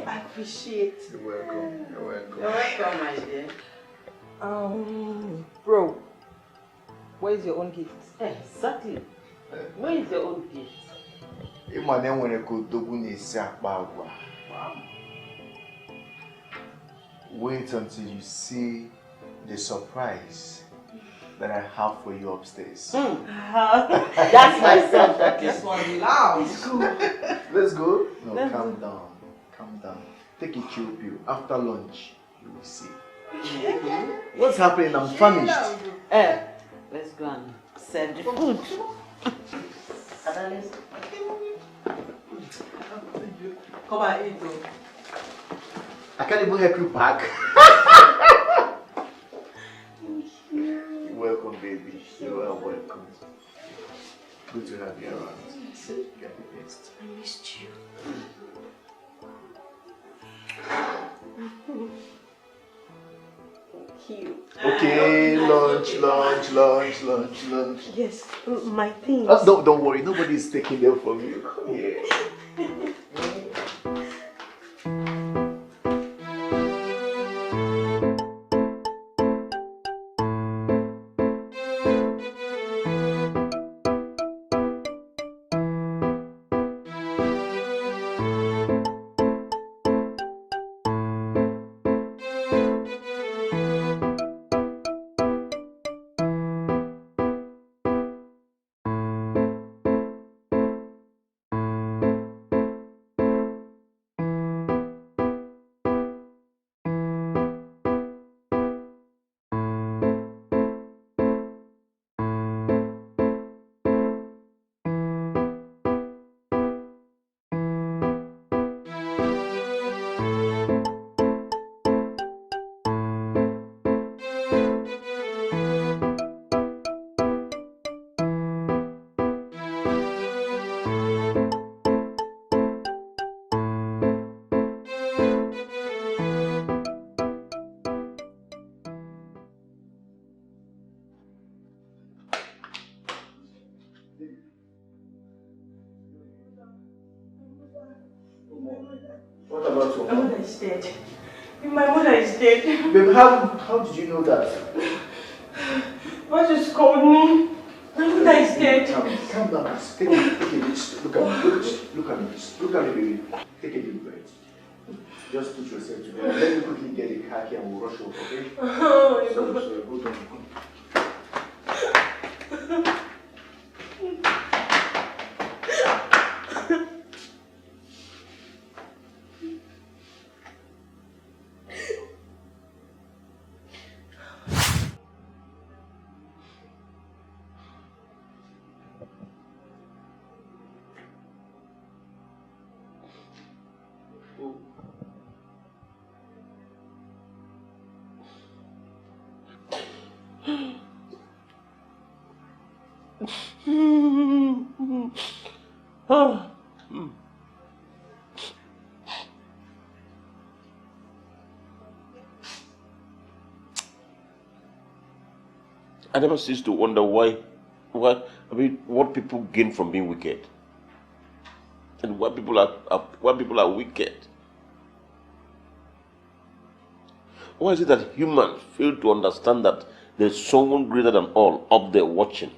I appreciate it. You're welcome. You're welcome. You're welcome, my dear. Bro, where's your own gift? Exactly. Where is your own gift? Ịma na enwere ka odogwu na-esi akpa agwa. Wait until you see the surprise that I have for you upstairs. That's my son. This one loud. Let's go. Let's go. No, Let's calm go. down. Calm down. Take a chill pill. After lunch, you will see. What's happening? I'm famished. Let's go and serve the food. Come and eat, though. I can't even help you pack. You're welcome, baby. You are welcome. Good to have you around. You're the best. I missed you. Thank you. Okay, lunch. Yes, my things. Don't worry. Nobody's taking them from you. Come here. What about your My mother is dead. My mother is dead. Babe, how did you know that? What just called me? My mother is dead. Calm down. Take a just look at me. Look at me. Look at me, baby. Take a deep breath. Just put yourself together. Let me quickly get a car here and we'll rush over, okay? Sorry, hold on. I never cease to wonder what people gain from being wicked, and why people are wicked. Why is it that humans fail to understand that there's someone greater than all up there watching?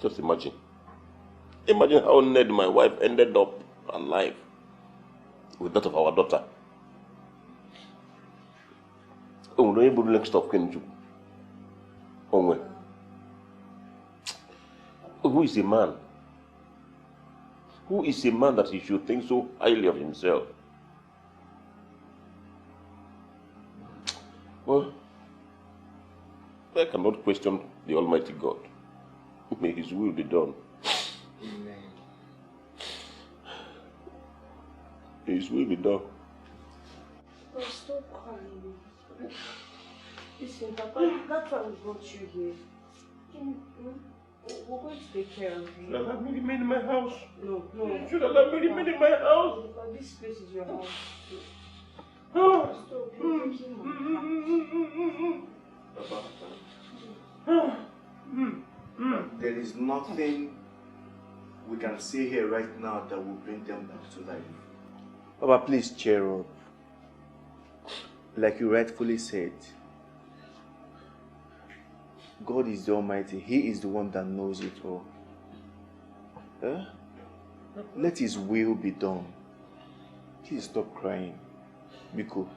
Just imagine how Ned, my wife, ended up alive with that of our daughter. Oh, no, able to next stop Kenju. Oh, well. Who is a man? Who is a man that he should think so highly of himself? Well, I cannot question the Almighty God. May His will be done. Amen. May His will be done. Oh, stop crying. Listen, Papa, that's why we brought you here. We're going to take care of you. Should I let me remain in my house? No. Should I let me remain in my house? But this place is your house. Oh. Stop, you're breaking my heart. There is nothing we can say here right now that will bring them back to life. Papa, please cheer up. Like you rightfully said, God is the Almighty. He is the one that knows it all. Let His will be done. Please stop crying. Biko.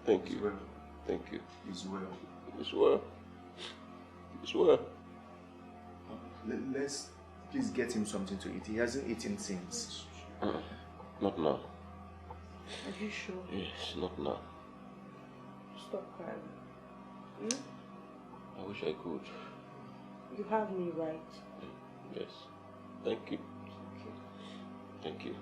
Thank you. Thank you. It's well. It's well. It's well. Let's please get him something to eat. He hasn't eaten since. Not now. Are you sure? Yes, not now. Stop crying. I wish I could. You have me right. Yes. Thank you. Thank you.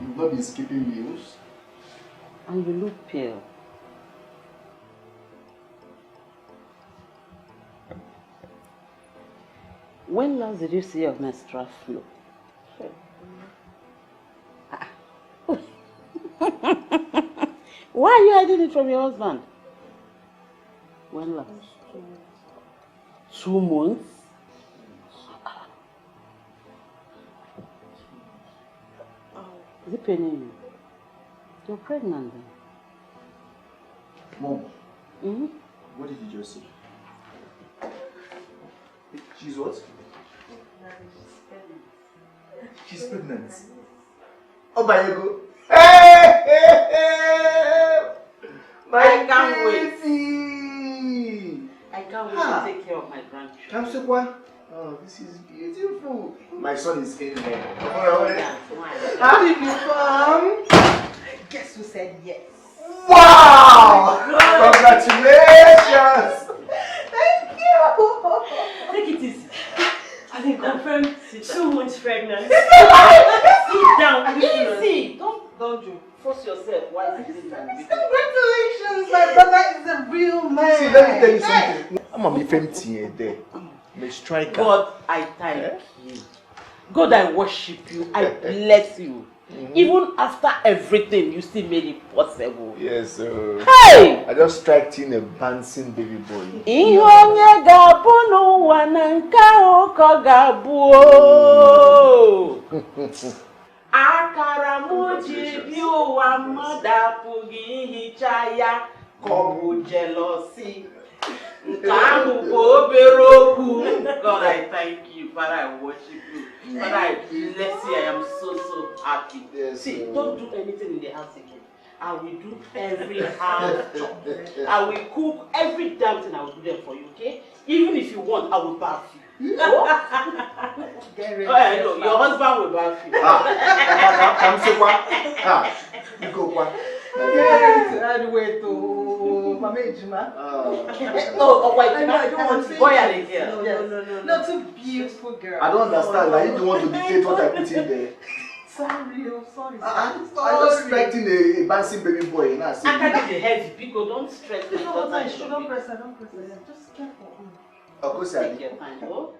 You've not been skipping meals? And you look pale. When last did you see your menstrual flow? Why are you hiding it from your husband? When last? 2 months? Is it paining you? You're pregnant then. Mom, what did you just say? She's what? She's pregnant. Oh, my God. Hey! I can't wait. I can't wait to take care of my grandchildren. Oh, this is beautiful. My son is in there. How did you come? Guess who said yes? Wow! Congratulations! Thank you! Take it easy. I think confirmed 2 months pregnant. Sit down. Easy. Don't you force yourself. Why is it Congratulations, my brother is a real man. See, let me tell you something. I'm a femti there. My striker. God, I thank you. God, I worship you. I bless you. Even after everything, you still made it possible. Yes, sir. Hey! I just striked in a bouncing baby boy. Ihonye gabu n'ụwa na nke ụkọ gabu. Akara m ji bi ụwa mmadụ apụghị ihicha ya ka ọ bụ jealousy. Nke ahụ bụ obere okwu. God, I thank you. Father, I worship you. Father, I bless you. I am so happy. Yes, see, don't do anything in the house again. I will do every house job. I will cook every damn thing. I will do them for you, okay? Even if you want, I will bath you. Get ready. No, your husband will bath you. I'm so what? You go what? Anyway, to Mama Ejima. No, wait. I don't want to. Boy, are they here? No. Not too beautiful girl. I don't understand. I don't want to dictate what I put in there. Sorry. I just striked in a bouncing baby boy. And I can't get the heavy. People don't stress. Don't press her. Just careful. Okusadi. Take your time, oh.